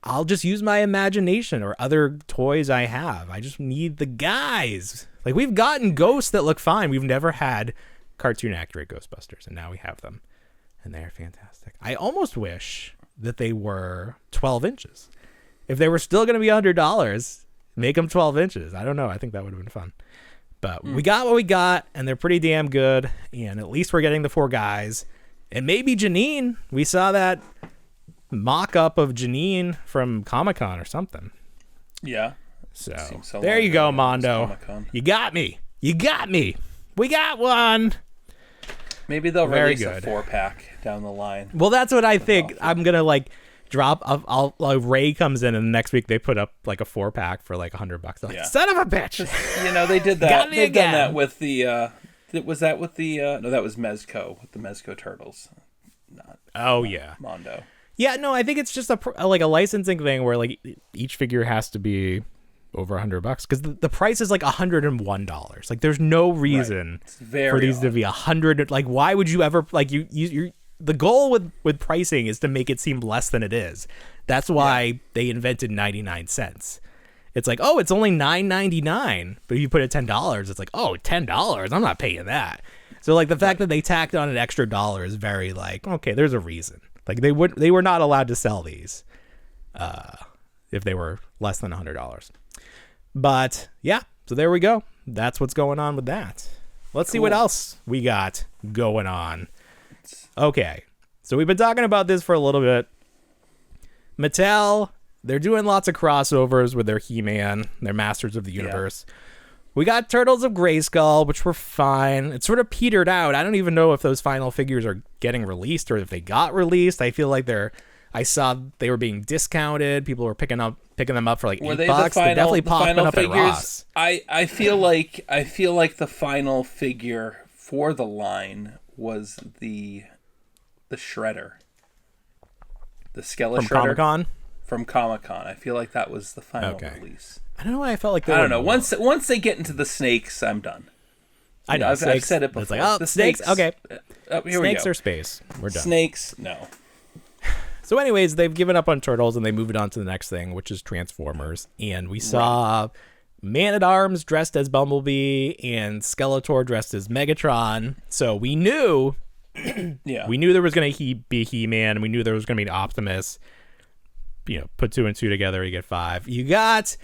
S1: I'll just use my imagination or other toys I have. I just need the guys. Like, we've gotten ghosts that look fine. We've never had cartoon accurate Ghostbusters, and now we have them, and they're fantastic. I almost wish that they were 12 inches. If they were still going to be $100, make them 12 inches. I don't know. I think that would have been fun. But we got what we got, and they're pretty damn good. And at least we're getting the 4 guys. And maybe Janine. We saw that mock-up of Janine from Comic-Con or something.
S2: Yeah.
S1: So there you go, Mondo. You got me. You got me. We got one.
S2: Maybe they'll release a 4-pack down the line.
S1: Well, that's what I think. I'm going to, like, drop. Ray comes in, and the next week they put up like a 4-pack for like $100. Like, son of a bitch.
S2: They did that. They've done that with the. Was that with the? No, that was Mezco with the Mezco Turtles. Not Mondo. Yeah, no, I think it's just a licensing thing where like each figure has to be over $100 because the price is like $101. Like, there's no reason for these to be 100. Like, why would you ever like you the goal with pricing is to make it seem less than it is. That's why they invented 99 cents. It's like, oh, it's only $9.99, but if you put it $10, it's like, oh, $10, I'm not paying that. So like the fact that they tacked on an extra dollar is very like, okay, there's a reason. Like they were not allowed to sell these if they were less than $100. But yeah, so there we go. That's what's going on with that. Let's see what else we got going on. Okay, so we've been talking about this for a little bit. Mattel, they're doing lots of crossovers with their He-Man, their Masters of the Universe. Yeah. We got Turtles of Grayskull, which were fine. It sort of petered out. I don't even know if those final figures are getting released or if they got released. I feel like I saw they were being discounted. People were picking them up for like $8. They're definitely popping up figures, at Ross. I feel like the final figure for the line was the Shredder, the Skeletor
S1: from Comic-Con.
S2: From Comic-Con, I feel like that was the final release.
S1: I don't know why I felt like
S2: I don't know. Once they get into the snakes, I'm done.
S1: I know.
S2: I've said it before.
S1: It's like, oh,
S2: the
S1: snakes. Okay.
S2: Here
S1: Snakes
S2: we go.
S1: or space. We're done.
S2: Snakes, no.
S1: So anyways, they've given up on Turtles and they moved on to the next thing, which is Transformers. And we saw Man-at-Arms dressed as Bumblebee and Skeletor dressed as Megatron. So we knew we knew there was going to be He-Man, and we knew there was going to be an Optimus. Put 2 and 2 together, you get 5. You got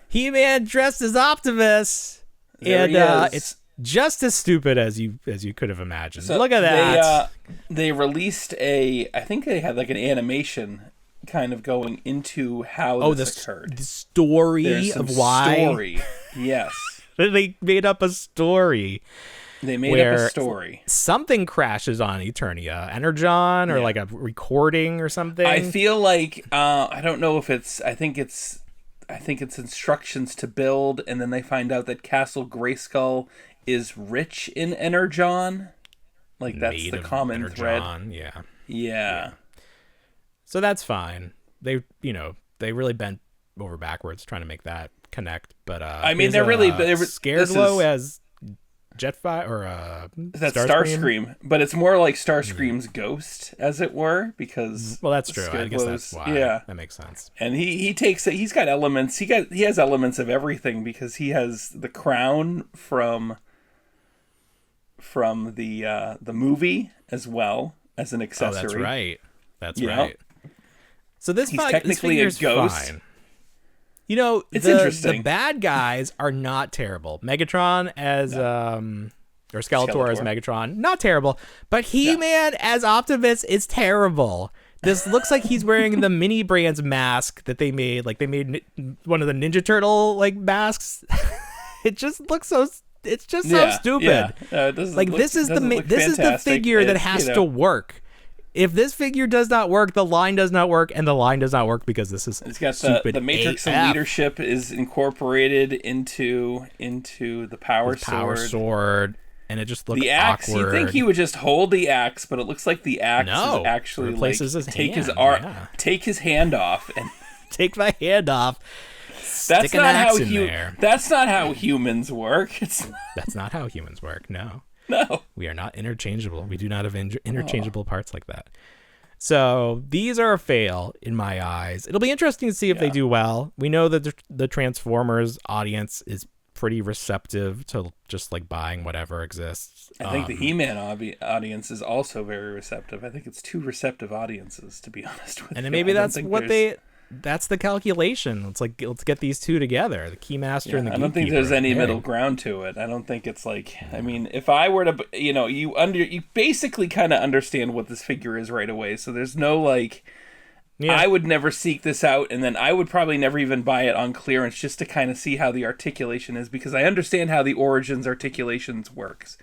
S1: He-Man dressed as Optimus.
S2: There
S1: and
S2: he is.
S1: It's just as stupid as you could have imagined.
S2: So
S1: look at that.
S2: They released I think they had like an animation kind of going into how this occurred.
S1: The story
S2: There's
S1: of
S2: some
S1: why.
S2: Story. Yes.
S1: They made up a story.
S2: They made up a story.
S1: Something crashes on Eternia, Energon, or like a recording or something.
S2: I feel like I don't know if I think it's instructions to build, and then they find out that Castle Grayskull is rich in Energon. Like that's
S1: Made
S2: the
S1: of
S2: common thread.
S1: Yeah. So that's fine. They really bent over backwards trying to make that connect. But
S2: I mean, they're
S1: Scareglow as Jetfire or
S2: that's Starscream, but it's more like Starscream's ghost, as it were, because
S1: that's true. I guess that's why.
S2: Yeah,
S1: that makes sense.
S2: And he takes it. He's got elements. He has elements of everything because he has the crown from the movie as well as an accessory.
S1: Oh, that's right. That's right. So this
S2: he's technically a ghost.
S1: Fine.
S2: It's interesting.
S1: The bad guys are not terrible. Megatron as or Skeletor as Megatron, not terrible. But He-Man as Optimus is terrible. This looks like he's wearing the Mini Brands mask that they made. Like they made one of the Ninja Turtle masks. It just looks so. It's just so stupid.
S2: Yeah.
S1: This is the figure that has to work. If this figure does not work, the line does not work, and the line does not work because this is
S2: it's got
S1: stupid.
S2: The Matrix of Leadership is incorporated into the power
S1: sword, and it just looks
S2: the axe.
S1: Awkward.
S2: You think he would just hold the axe, but it looks like the axe is actually
S1: replaces his
S2: take
S1: hand.
S2: Take his hand off and
S1: take my hand off.
S2: That's not how humans work.
S1: That's not how humans work. No.
S2: No.
S1: We are not interchangeable. We do not have interchangeable parts like that. So these are a fail in my eyes. It'll be interesting to see if they do well. We know that the Transformers audience is pretty receptive to just like buying whatever exists.
S2: I think the He-Man audience is also very receptive. I think it's 2 receptive audiences, to be honest with you.
S1: And maybe that's the calculation. It's like, let's get these 2 together, the Keymaster and the Gatekeeper.
S2: I don't think there's any middle ground to it. I don't think it's like, I mean, if I were to, you basically kind of understand what this figure is right away. So there's no I would never seek this out, and then I would probably never even buy it on clearance just to kind of see how the articulation is, because I understand how the Origins articulations works.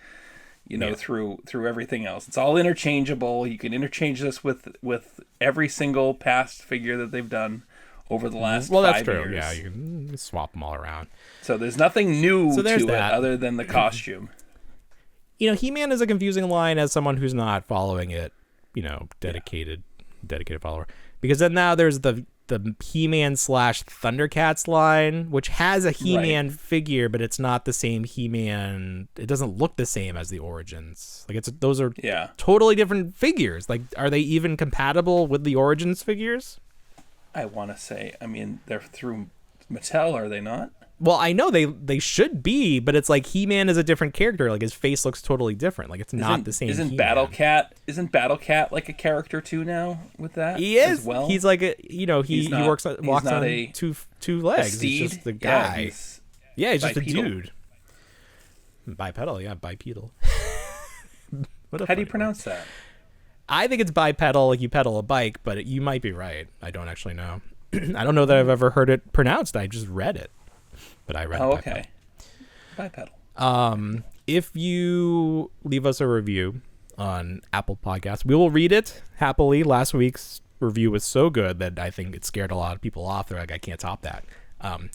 S2: Through everything else. It's all interchangeable. You can interchange this with every single past figure that they've done over the last 5 years. Well, that's true.
S1: Yeah, you can swap them all around.
S2: So there's nothing new to it other than the costume.
S1: He-Man is a confusing line as someone who's not following it, dedicated follower. Because then now there's the He-Man / Thundercats line, which has a He-Man figure, but it's not the same He-Man. It doesn't look the same as the Origins. Those are totally different figures. Like, are they even compatible with the Origins figures?
S2: I want to say, I mean, they're through Mattel, are they not?
S1: Well, I know they should be, but it's like He-Man is a different character. Like his face looks totally different. Like it's not the same.
S2: Isn't
S1: He-Man.
S2: Battlecat like a character too now with that?
S1: He is.
S2: As well?
S1: He's like he walks on two legs. He's just the guy. He's just a dude. Bipedal, bipedal.
S2: How do you pronounce that?
S1: I think it's bipedal, like you pedal a bike, but you might be right. I don't actually know. I don't know that I've ever heard it pronounced. I just read it. But I read
S2: okay. Bipedal.
S1: If you leave us a review on Apple Podcasts, we will read it happily. Last week's review was so good that I think it scared a lot of people off. They're like, I can't top that.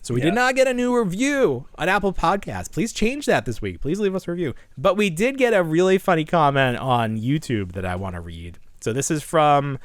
S1: So we did not get a new review on Apple Podcasts. Please change that this week. Please leave us a review. But we did get a really funny comment on YouTube that I want to read. So this is from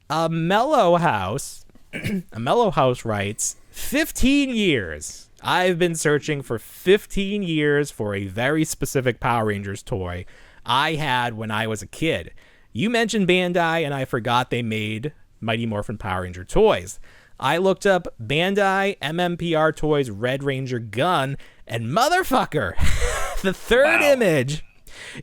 S1: a Mellow House. A Mellow House writes, 15 years. I've been searching for 15 years for a very specific Power Rangers toy I had when I was a kid. You mentioned Bandai, and I forgot they made Mighty Morphin Power Ranger toys. I looked up Bandai MMPR Toys Red Ranger Gun, and motherfucker, the third image,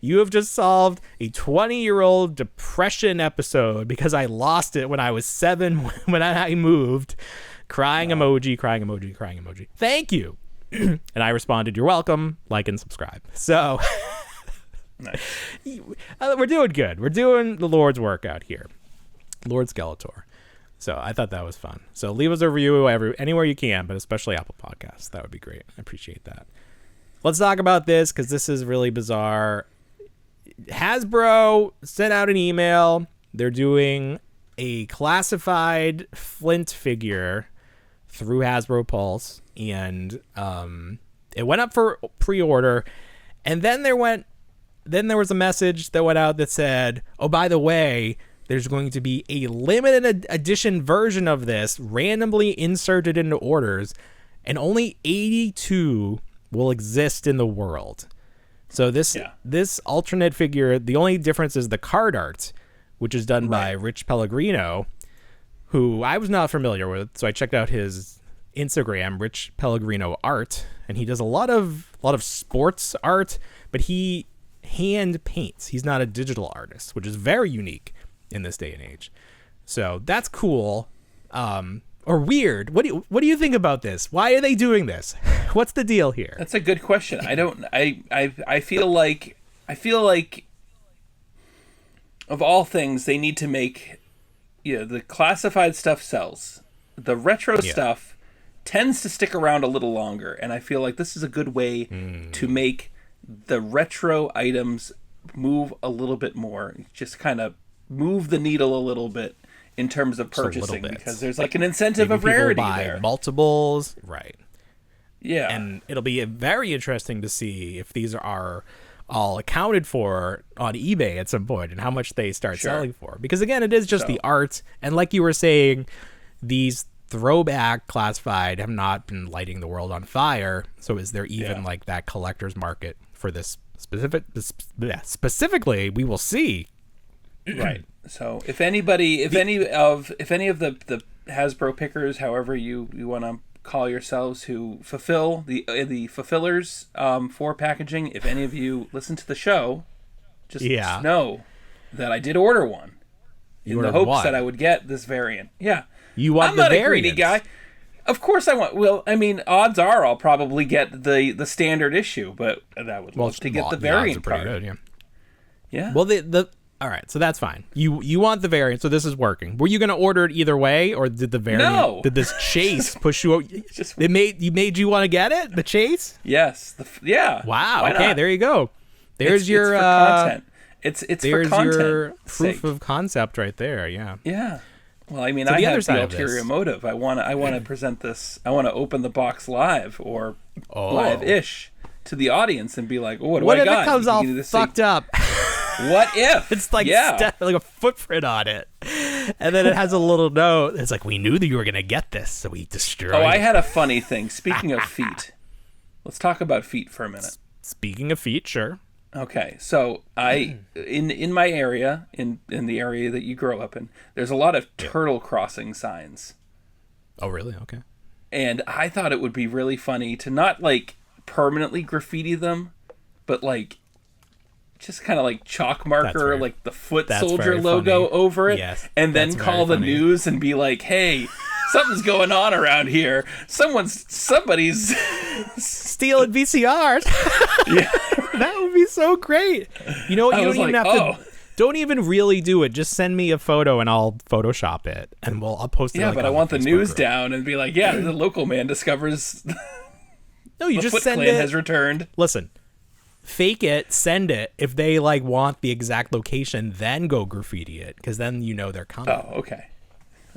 S1: you have just solved a 20-year-old depression episode because I lost it when I was 7 when I moved. Crying emoji, crying emoji, crying emoji. Thank you. And I responded, you're welcome, like and subscribe. So
S2: nice.
S1: We're doing good. We're doing the Lord's work out here. Lord Skeletor. So I thought that was fun. So leave us a review anywhere you can, but especially Apple Podcasts. That would be great. I appreciate that. Let's talk about this because this is really bizarre. Hasbro sent out an email. They're doing a classified Flint figure through Hasbro Pulse, and it went up for pre-order, and then there was a message that went out that said, oh, by the way, there's going to be a limited edition version of this randomly inserted into orders, and only 82 will exist in the world. So this alternate figure, the only difference is the card art, which is done by Rich Pellegrino, who I was not familiar with. So I checked out his Instagram, Rich Pellegrino Art, and he does a lot of sports art, but he hand paints. He's not a digital artist, which is very unique in this day and age. So that's cool. Or weird. What do you think about this? Why are they doing this? What's the deal here?
S2: That's a good question. I feel like of all things, they need to make, the classified stuff sells. The retro stuff tends to stick around a little longer, and I feel like this is a good way to make the retro items move a little bit more. Just kind of move the needle a little bit in terms of purchasing, because there's like an incentive of rarity there.
S1: Multiples, right?
S2: Yeah,
S1: and it'll be very interesting to see if these are all accounted for on eBay at some point and how much they start selling for. Because again, it is just the art, and like you were saying, these throwback classified have not been lighting the world on fire. So is there even like that collector's market for this specifically? We will see.
S2: Right. So if any of the Hasbro pickers, however you want to call yourselves, who fulfill the fulfillers for packaging, if any of you listen to the show, just know that I did order one in the hopes that I would get this variant. Yeah.
S1: You want
S2: I'm not a greedy guy. Of course I want. Well, I mean, odds are I'll probably get the standard issue, but I would love to get the variant card.
S1: Good,
S2: yeah.
S1: Well, all right, so that's fine. You want the variant, so this is working. Were you going to order it either way, or did the variant?
S2: No.
S1: Did this chase push you? It made you want to get it. The chase.
S2: Yes.
S1: Wow. Okay. There you go. There's your
S2: it's for content. It's
S1: there's
S2: for content.
S1: Your proof of concept right there. Yeah.
S2: Yeah. Well, I mean, I have the ulterior motive. I want to present this. I want to open the box live or live-ish to the audience and be like, "Oh, what I got?"
S1: What if it comes all fucked up?
S2: What if
S1: it's like like a footprint on it, and then it has a little note. It's like, we knew that you were gonna get this, so we destroyed it.
S2: I had a funny thing. Speaking of feet, let's talk about feet for a minute.
S1: Speaking of feet, sure.
S2: Okay, so in my area, in the area that you grow up in, there's a lot of turtle crossing signs.
S1: Oh, really? Okay.
S2: And I thought it would be really funny to not like permanently graffiti them, but like just kind of like chalk marker like the foot soldier logo over it, and then call the news and be like, "Hey, something's going on around here. Somebody's
S1: stealing VCRs." Yeah. That would be so great. You know what? You don't even have to. Don't even really do it. Just send me a photo and I'll Photoshop it, and I'll post it.
S2: Yeah, but I want the news down and be like, "Yeah, the local man discovers."
S1: No, you just send
S2: it.
S1: Has
S2: returned.
S1: Listen, fake it, send it. If they like want the exact location, then go graffiti it, because then you know they're coming.
S2: Oh, okay.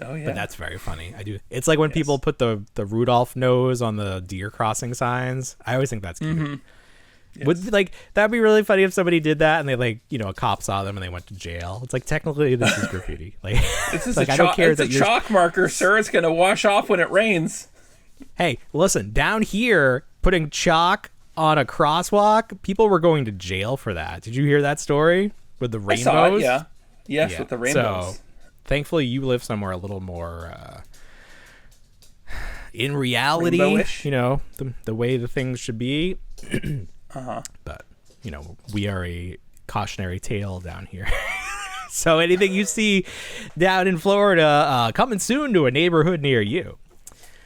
S2: Oh yeah.
S1: But that's very funny. I do. It's like when people put the Rudolph nose on the deer crossing signs. I always think that's cute. Mm-hmm. Yes. Would that'd be really funny if somebody did that and they a cop saw them and they went to jail. It's like, technically this is graffiti. Like,
S2: this is I don't care. It's a chalk marker, sir. It's gonna wash off when it rains.
S1: Hey, listen, down here, putting chalk on a crosswalk, people were going to jail for that. Did you hear that story with the rainbows?
S2: I saw it, yeah. Yes, with the rainbows.
S1: So, thankfully, you live somewhere a little more in reality,
S2: Rainbow-ish?
S1: you know, the way the things should be.
S2: Uh-huh.
S1: But, you know, we are a cautionary tale down here. So anything you see down in Florida, coming soon to a neighborhood near you.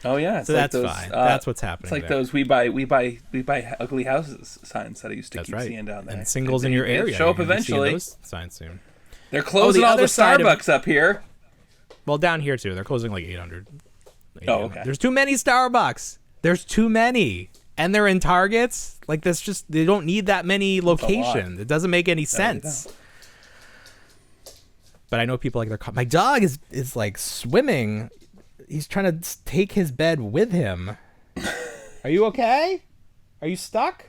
S2: Oh yeah, it's
S1: So
S2: like
S1: that's
S2: those,
S1: fine. That's what's happening.
S2: It's like
S1: there.
S2: those we buy ugly houses signs that I used to
S1: That's
S2: keep
S1: right.
S2: seeing down there.
S1: And singles in your area.
S2: Show up
S1: You're gonna be seeing
S2: eventually.
S1: those signs soon.
S2: They're closing
S1: the
S2: all the
S1: other side of-
S2: Starbucks up here.
S1: Well, down here too. They're closing like 800.
S2: Oh, okay.
S1: There's too many Starbucks. There's too many. And they're in Targets. Like that's just they don't need that many locations. It doesn't make any sense. But I know people like their my dog is like swimming. He's trying to take his bed with him. Are you okay? Are you stuck?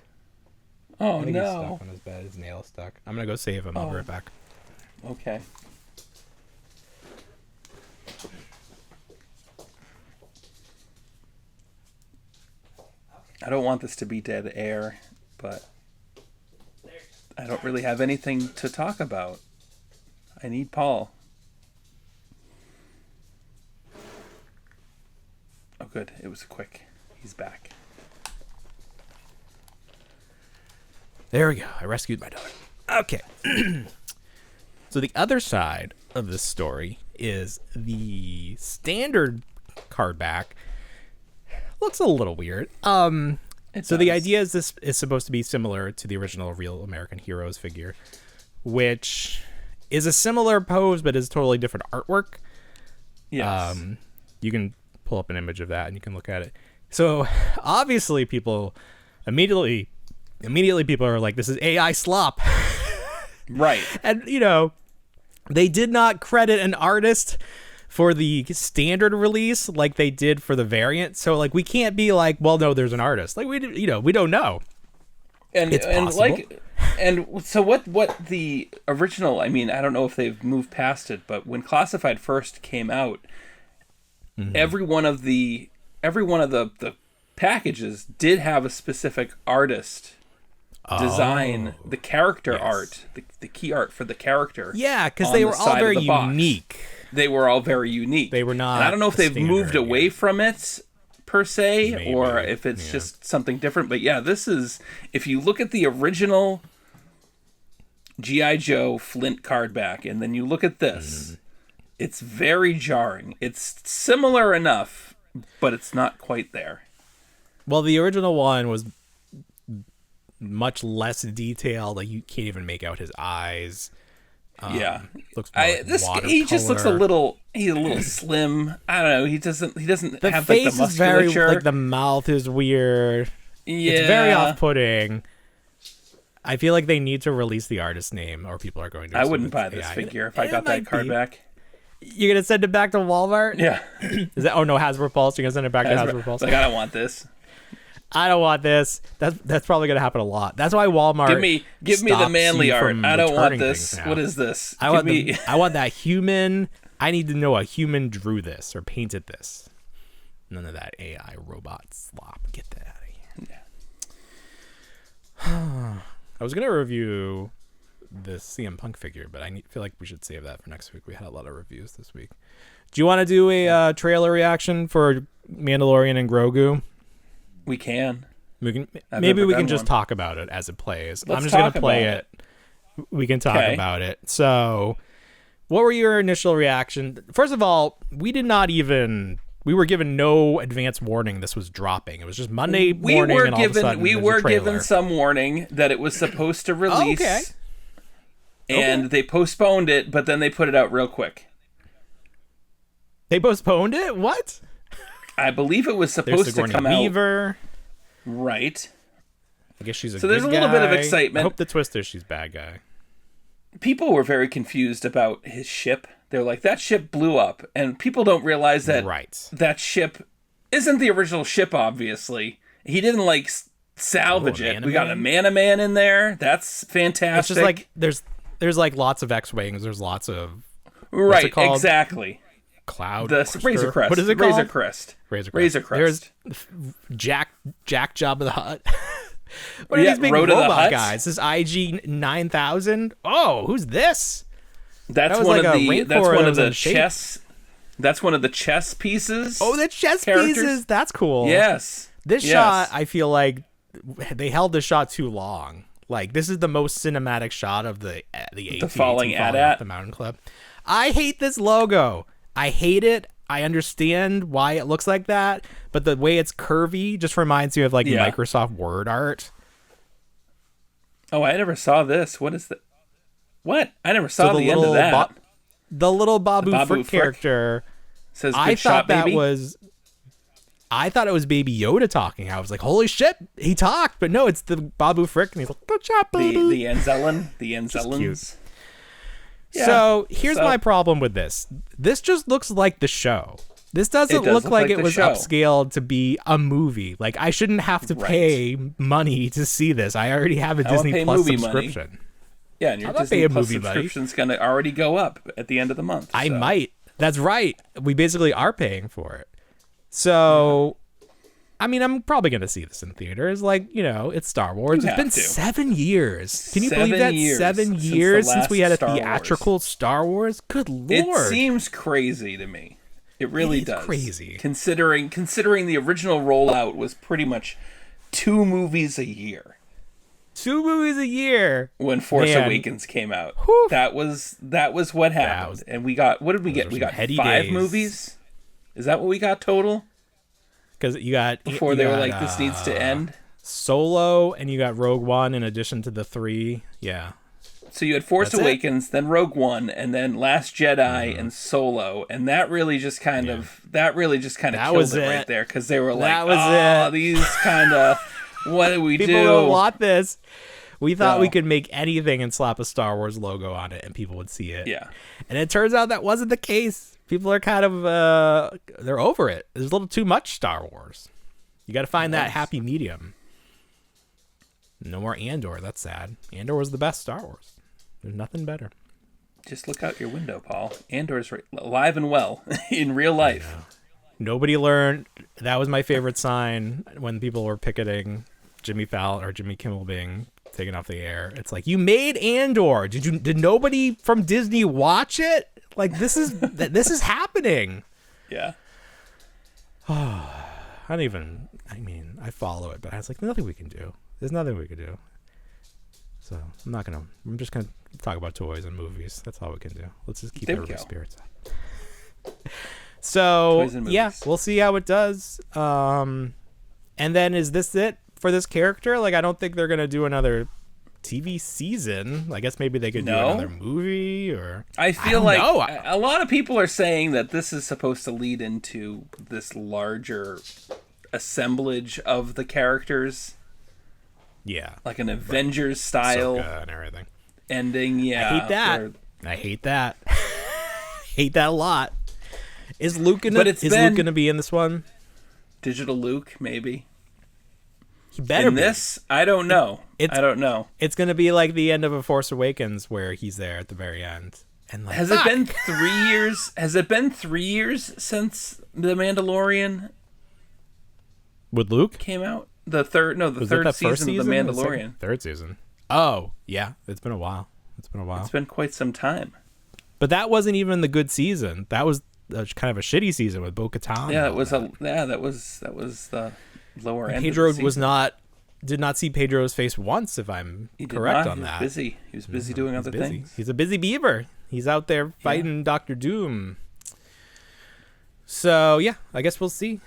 S2: Oh
S1: I think he's
S2: no.
S1: stuck on his bed. His nail's stuck. I'm gonna go save him. I'll be right back.
S2: Okay. I don't want this to be dead air, but I don't really have anything to talk about. I need Paul. Oh, good. It was quick. He's back.
S1: There we go. I rescued my dog. Okay. So the other side of this story is the standard card back looks a little weird. So the idea is this is supposed to be similar to the original Real American Heroes figure, which is a similar pose but is totally different artwork.
S2: Yes.
S1: You can pull up an image of that and you can look at it. So obviously people immediately people are like, this is AI slop.
S2: Right.
S1: And, you know, they did not credit an artist for the standard release like they did for the variant. So, like, we can't be like, well, no, there's an artist. Like, we don't know.
S2: And
S1: It's
S2: and
S1: possible.
S2: like and so what the original, I mean, I don't know if they've moved past it, but when Classified first came out, every one of the packages did have a specific artist design the character art, the key art for the character.
S1: Yeah, because
S2: on
S1: they
S2: the
S1: were all
S2: side of
S1: very
S2: the box.
S1: unique.
S2: They were all very unique.
S1: They were not
S2: And I don't know if they've
S1: standard,
S2: moved away
S1: yeah.
S2: from it per se,
S1: Maybe,
S2: or if it's
S1: yeah.
S2: just something different. But yeah, this is, if you look at the original G.I. Joe Flint card back, and then you look at this, it's very jarring. It's similar enough, but it's not quite there.
S1: Well, the original one was much less detailed. Like, you can't even make out his eyes.
S2: Yeah,
S1: Looks more like
S2: he just looks
S1: watercolor.
S2: he's a little slim. I don't know. He doesn't
S1: The
S2: have like
S1: face
S2: the
S1: is very
S2: musculature.
S1: like the mouth is weird.
S2: Yeah,
S1: It's very off-putting. I feel like they need to release the artist name, or people are going to.
S2: I
S1: assume
S2: wouldn't
S1: it's
S2: buy this
S1: AI.
S2: figure if I
S1: It
S2: got that
S1: might
S2: card
S1: be.
S2: back.
S1: You're gonna send it back to Walmart?
S2: Yeah,
S1: Is that? Oh no, Hasbro Pulse. You're gonna send it back to Hasbro
S2: it's
S1: Pulse.
S2: like I don't want this.
S1: I don't want this. That's probably gonna happen a lot. That's why Walmart.
S2: Give me the
S1: stops
S2: manly
S1: you
S2: art.
S1: from
S2: I don't want
S1: returning
S2: this.
S1: things now.
S2: What is this?
S1: I want that human. I need to know a human drew this or painted this. None of that AI robot slop. Get that out of here.
S2: Yeah.
S1: I was gonna review this CM Punk figure, but feel like we should save that for next week. We had a lot of reviews this week. Do you want to do a trailer reaction for Mandalorian and Grogu?
S2: We can.
S1: Maybe
S2: never
S1: we can
S2: done
S1: just
S2: one.
S1: talk about it as it plays.
S2: Let's
S1: I'm just gonna
S2: talk
S1: play
S2: about
S1: it. We can talk
S2: Okay.
S1: about it. So, what were your initial reaction? First of all, we were given no advance warning this was dropping. It was just Monday morning, and all of a sudden
S2: We
S1: there's a
S2: were
S1: trailer.
S2: given some warning that it was supposed to release.
S1: okay.
S2: And they postponed it, but then they put it out real quick.
S1: They postponed it. What?
S2: I believe it was
S1: There's
S2: supposed to
S1: Sigourney
S2: come out.
S1: Weaver.
S2: Right.
S1: I guess she's a
S2: So there's
S1: good
S2: a little bit of
S1: guy.
S2: excitement.
S1: I hope the twist is she's a bad guy.
S2: People were very confused about his ship. They're like, that ship blew up. And people don't realize that
S1: Right.
S2: that ship isn't the original ship, obviously. He didn't, like, salvage
S1: Oh, a
S2: it. We got a
S1: Man-O-Man?
S2: Man-O-Man in there. That's fantastic.
S1: It's just like there's like lots of X-wings. There's lots of
S2: right,
S1: it called?
S2: exactly.
S1: cloud.
S2: The Razor Crest.
S1: What is it called?
S2: Razor Crest.
S1: Razor Crest. There's Jack Jabba the Hutt. What are
S2: Yeah,
S1: these big
S2: Road of the
S1: robot
S2: Hutts.
S1: guys? This IG 9000. Oh, who's this?
S2: That's
S1: was
S2: one
S1: like
S2: of
S1: a
S2: the.
S1: rainforest
S2: That's one
S1: that
S2: of
S1: was in
S2: the
S1: shape.
S2: chess. That's one of the chess pieces.
S1: Oh, the chess
S2: characters?
S1: pieces. That's cool.
S2: Yes.
S1: This
S2: Yes.
S1: shot, I feel like they held the shot too long. Like, this is the most cinematic shot of the AT-AT
S2: falling
S1: off
S2: AT-AT.
S1: the Mountain Club. I hate this logo. I hate it. I understand why it looks like that, but the way it's curvy just reminds me of like
S2: Yeah.
S1: Microsoft Word art.
S2: Oh, I never saw this. What is that? What? I never saw the end of that.
S1: The little Babu,
S2: Babu
S1: Frick
S2: Frick.
S1: character.
S2: Says,
S1: I
S2: "Good
S1: thought
S2: shot,
S1: that
S2: baby."
S1: was. I thought it was Baby Yoda talking. I was like, "Holy shit, he talked!" But no, it's the Babu Frick, and he's like, "Good job, Babu."
S2: the Anzellans. Yeah,
S1: So here's
S2: so-
S1: my problem with this. This just looks like the show. This doesn't
S2: It does
S1: look
S2: look
S1: like
S2: like
S1: it
S2: the
S1: was
S2: show.
S1: upscaled to be a movie. Like, I shouldn't have to
S2: Right.
S1: pay money to see this. I already have a
S2: I wanna
S1: Disney
S2: pay
S1: Plus
S2: movie money.
S1: subscription.
S2: Yeah, and your
S1: I'm not
S2: Disney
S1: paying
S2: Plus
S1: movie money.
S2: subscription's gonna already go up at the end of the month.
S1: I
S2: so.
S1: might. That's right. We basically are paying for it. So, I mean, I'm probably going to see this in theaters. Like, it's Star Wars.
S2: You
S1: It's been
S2: have to.
S1: 7 years. Can you
S2: 7
S1: believe that?
S2: years
S1: 7
S2: since the
S1: years since
S2: last
S1: we had a
S2: Star Wars.
S1: theatrical Star Wars? Good Lord.
S2: It seems crazy to me. It really
S1: is
S2: does.
S1: crazy.
S2: Considering the original rollout was pretty much 2 movies a year
S1: 2 movies a year.
S2: when Force
S1: Man.
S2: Awakens came out.
S1: Whew.
S2: That was what happened.
S1: was-
S2: And we got, what did we get?
S1: were
S2: We
S1: some
S2: got
S1: heady
S2: 5
S1: days.
S2: movies? Is that what we got total?
S1: Because you got...
S2: Before
S1: you
S2: they were
S1: got,
S2: like, this needs to end?
S1: Solo, and you got Rogue One in addition to the 3. Yeah.
S2: So you had Force
S1: That's it.
S2: Awakens, then Rogue One, and then Last Jedi and Solo, and that really just kind of
S1: That
S2: killed
S1: was
S2: it
S1: it.
S2: right there, because they were like,
S1: That was
S2: oh,
S1: it.
S2: these kind of, what do we
S1: People
S2: do?
S1: don't want this. We thought we
S2: No.
S1: could make anything and slap a Star Wars logo on it, and people would see it.
S2: Yeah,
S1: And it turns out that wasn't the case. People are kind of they're over it. There's a little too much Star Wars. You got to find that happy medium. No more Andor. That's sad. Andor was the best Star Wars. There's nothing better.
S2: just look out your window, Paul. Andor's alive and well in real life.
S1: Nobody learned. That was my favorite sign when people were picketing Jimmy Fallon or Jimmy Kimmel being taken off the air. It's like, you made Andor. Did nobody from Disney watch it? Like, this is happening.
S2: Yeah.
S1: I follow it, but I was like, nothing we can do. There's nothing we could do. So I'm just gonna talk about toys and movies. That's all we can do. Let's just keep
S2: There we
S1: everybody's
S2: go.
S1: spirits up. So
S2: Toys and
S1: yeah,
S2: movies.
S1: we'll see how it does. And then is this it for this character? Like, I don't think they're gonna do another TV season. I guess maybe they could do
S2: No.
S1: another movie, or
S2: I feel
S1: don't
S2: like
S1: know.
S2: a lot of people are saying that this is supposed to lead into this larger assemblage of the characters,
S1: yeah,
S2: like an Avengers style
S1: Ahsoka and everything.
S2: ending. Yeah,
S1: I hate that.
S2: where-
S1: I hate that. Hate that a lot. Is Luke
S2: But
S1: gonna?
S2: it's
S1: Is
S2: been-
S1: Luke gonna be in this one?
S2: Digital Luke, maybe.
S1: He better
S2: In
S1: be.
S2: this, I don't know. I don't know.
S1: It's gonna be like the end of A Force Awakens, where he's there at the very end. And like,
S2: Has
S1: fuck!
S2: it been 3 years? Has it been 3 years since The Mandalorian
S1: with Luke?
S2: came out? The third
S1: Was it
S2: third
S1: that first
S2: season of The
S1: season?
S2: Mandalorian.
S1: Third season. Oh yeah, it's been a while. It's
S2: been quite some time.
S1: But that wasn't even the good season. That was kind of a shitty season with Bo-Katan.
S2: Yeah,
S1: and all
S2: that was the lower end.
S1: Pedro
S2: of the
S1: was
S2: season.
S1: did not see Pedro's face once, if I'm
S2: He did
S1: correct
S2: not.
S1: on that.
S2: He was busy. He was busy doing other
S1: busy.
S2: things.
S1: He's a busy beaver. He's out there fighting Doctor Doom. So yeah, I guess we'll see.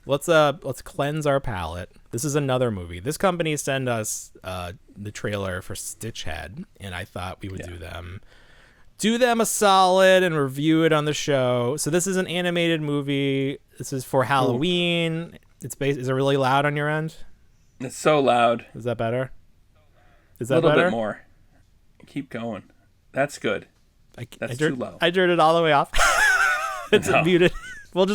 S1: Let's cleanse our palate. This is another movie. This company sent us the trailer for Stitchhead, and I thought we would do them a solid and review it on the show. So this is an animated movie. This is for Halloween. Is it really loud on your end?
S2: It's so loud.
S1: Is that better? Is
S2: A
S1: that
S2: little
S1: better?
S2: bit more. Keep going. That's good. That's too low.
S1: I turned it all the way off. It's
S2: No.
S1: muted. We'll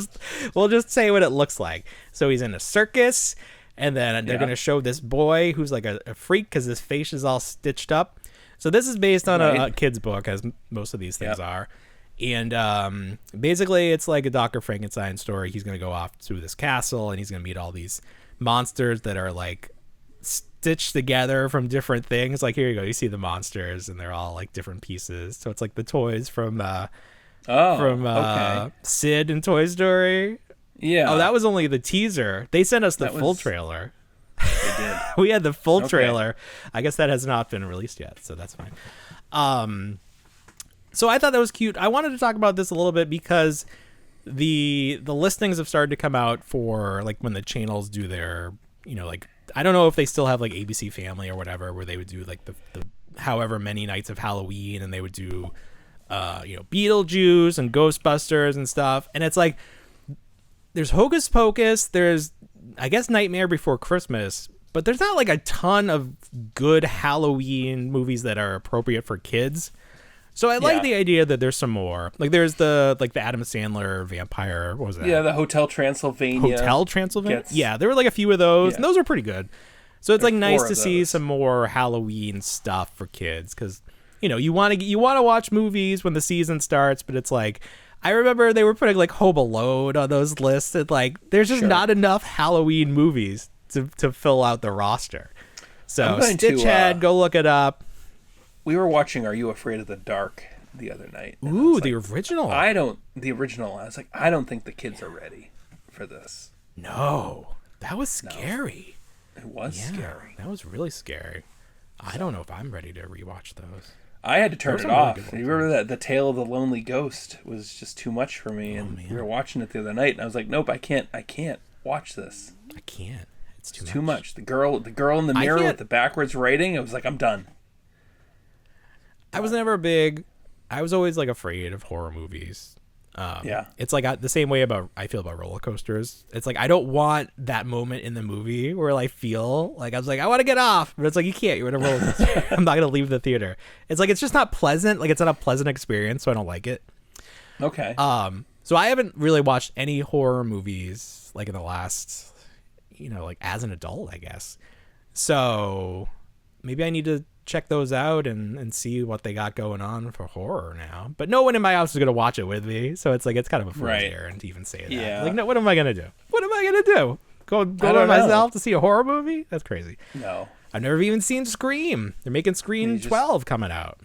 S1: just say what it looks like. So he's in a circus, and then they're gonna show this boy who's like a freak because his face is all stitched up. So this is based on a
S2: Right.
S1: kid's book, as most of these things are. And basically, it's like a Dr. Frankenstein story. He's going to go off to this castle, and he's going to meet all these monsters that are like stitched together from different things. Like, here you go. You see the monsters, and they're all like different pieces. So it's like the toys from Sid in Toy Story.
S2: Yeah.
S1: Oh, that was only the teaser. They sent us the full trailer.
S2: They did.
S1: We had the full trailer. I guess that has not been released yet, so that's fine. So I thought that was cute. I wanted to talk about this a little bit because the listings have started to come out for like when the channels do their, like, I don't know if they still have like ABC Family or whatever, where they would do like the however many nights of Halloween, and they would do Beetlejuice and Ghostbusters and stuff. And it's like there's Hocus Pocus, there's I guess Nightmare Before Christmas, but there's not like a ton of good Halloween movies that are appropriate for kids. So I like the idea that there's some more. Like there's the Adam Sandler vampire. What was that?
S2: Yeah, the Hotel Transylvania.
S1: Yeah, there were like a few of those, and those are pretty good. So it's like nice to see some more Halloween stuff for kids, because you want to watch movies when the season starts, but it's like I remember they were putting like Home Alone on those lists, and like there's just not enough Halloween movies to fill out the roster. So Stitchhead, go look it up.
S2: We were watching Are You Afraid of the Dark the other night.
S1: Ooh, the original.
S2: The original. I was like, I don't think the kids are ready for this.
S1: No, that was scary.
S2: It was scary.
S1: That was really scary. I don't know if I'm ready to rewatch those.
S2: I had to turn it off. You remember that The Tale of the Lonely Ghost was just too much for me, and we were watching it the other night, and I was like, nope, I can't watch this.
S1: I can't. It's
S2: too much. The girl in the mirror with the backwards writing. I was like, I'm done.
S1: I was never I was always like afraid of horror movies. It's like the same way I feel about roller coasters. It's like I don't want that moment in the movie where I feel like I was like, I want to get off, but it's like you can't. You're in a roller coaster. I'm not gonna leave the theater. It's like it's just not pleasant. Like it's not a pleasant experience, so I don't like it.
S2: Okay.
S1: So I haven't really watched any horror movies like in the last, like as an adult, I guess. So maybe I need to check those out and see what they got going on for horror now. But no one in my house is going to watch it with me, so it's like it's kind of a fool's errand to even say that.
S2: Yeah.
S1: Like, no, what am I going to do? What am I going to do? Go by myself to see a horror movie? That's crazy.
S2: No.
S1: I've never even seen Scream. They're making Scream 12 coming out.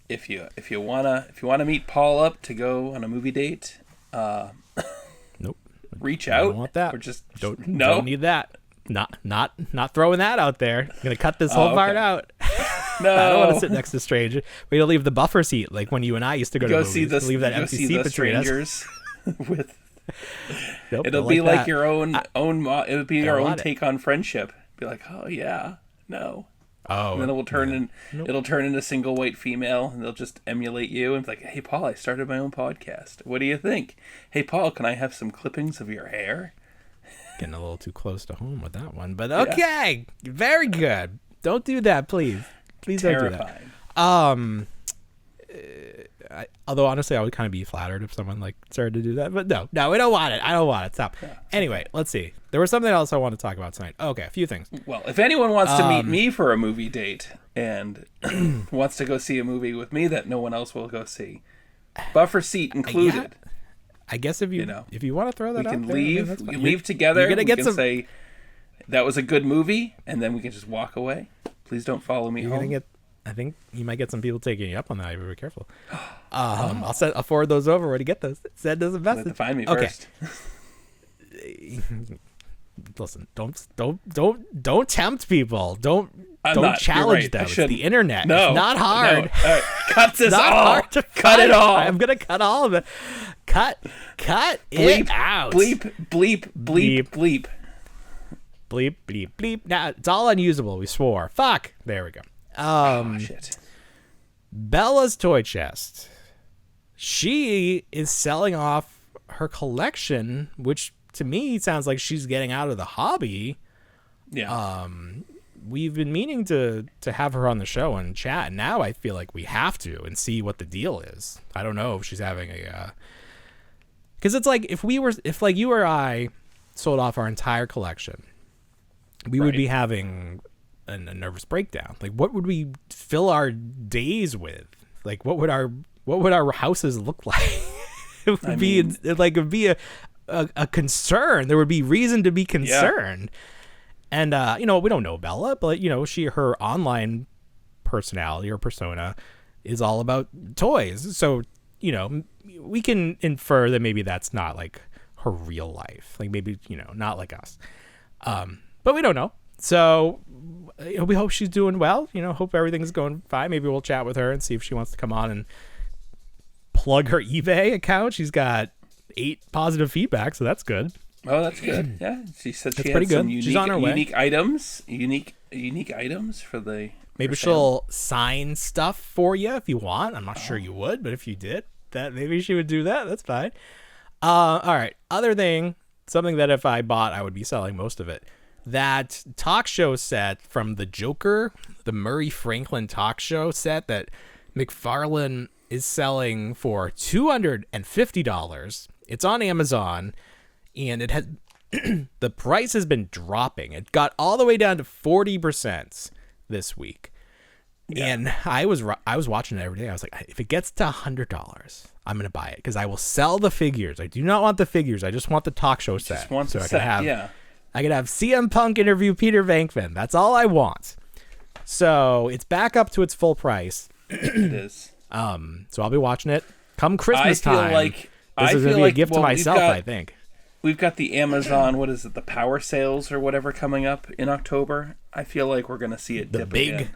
S2: If you wanna meet Paul up to go on a movie date,
S1: nope.
S2: Reach out.
S1: I don't want that.
S2: Or just
S1: don't need that. Not throwing that out there. I'm gonna cut this whole part out.
S2: No,
S1: I don't want to sit next to strangers. We gotta leave the buffer seat, like when you and I used to go to movies. Leave that empty seat between us.
S2: With
S1: nope,
S2: it'll be like your own. It would be your own take on friendship. Be like, oh yeah, no.
S1: Oh,
S2: and then it'll turn into single white female, and they'll just emulate you and be like, hey Paul, I started my own podcast. What do you think? Hey Paul, can I have some clippings of your hair?
S1: Getting a little too close to home with that one, but okay, very good. Don't do that, please. Please don't do that. Although honestly, I would kind of be flattered if someone like started to do that, but no, we don't want it. I don't want it. Stop. Yeah, anyway, let's see. There was something else I want to talk about tonight. Okay, a few things.
S2: Well, if anyone wants to meet me for a movie date and wants to go see a movie with me that no one else will go see, buffer seat included.
S1: I guess if you want to throw that out,
S2: we can leave together. We can say that was a good movie, and then we can just walk away. Please don't follow me home.
S1: I think you might get some people taking you up on that. Be careful. I'll forward those over when you get those. Send us a message.
S2: To find me first.
S1: Listen, don't tempt people. Don't challenge them. It's the internet.
S2: No,
S1: it's not hard.
S2: No. Cut this
S1: not
S2: all.
S1: Hard to
S2: cut it all.
S1: I'm gonna cut all of it. Cut it out.
S2: Bleep, bleep, bleep, bleep.
S1: Bleep, bleep, bleep. Now it's all unusable. We swore. Fuck. There we go.
S2: Shit.
S1: Bella's toy chest. She is selling off her collection, which to me sounds like she's getting out of the hobby.
S2: Yeah.
S1: We've been meaning to have her on the show and chat, and now I feel like we have to and see what the deal is. I don't know if she's having because it's like if like you or I sold off our entire collection, we would be having a nervous breakdown. Like, what would we fill our days with? Like, what would what would our houses look like? It would be a concern. There would be reason to be concerned. And we don't know Bella, but her online personality or persona is all about toys. So, we can infer that maybe that's not like her real life. Like maybe, not like us. But we don't know. So we hope she's doing well. Hope everything's going fine. Maybe we'll chat with her and see if she wants to come on and plug her eBay account. She's got 8 positive feedback, so that's good.
S2: Oh, that's good. Yeah, she said she
S1: had
S2: some
S1: She's on her way.
S2: unique items for the.
S1: Maybe she'll sign stuff for you if you want. I'm not sure you would, but if you did, that maybe she would do that. That's fine. All right. Other thing, something that if I bought, I would be selling most of it. That talk show set from the Joker, the Murray Franklin talk show set that McFarlane is selling for $250. It's on Amazon, and it has the price has been dropping. It got all the way down to 40% this week. Yeah. And I was watching it every day. I was like, if it gets to $100, I'm going to buy it because I will sell the figures. I do not want the figures. I just want the talk show set.
S2: Just want the set,
S1: I could have CM Punk interview Peter Venkman. That's all I want. So it's back up to its full price.
S2: It is.
S1: So I'll be watching it come Christmas time. This is going to be a gift to myself, I think.
S2: We've got the Amazon, what is it, the Power Sales or whatever coming up in October. I feel like we're going to see it dip again.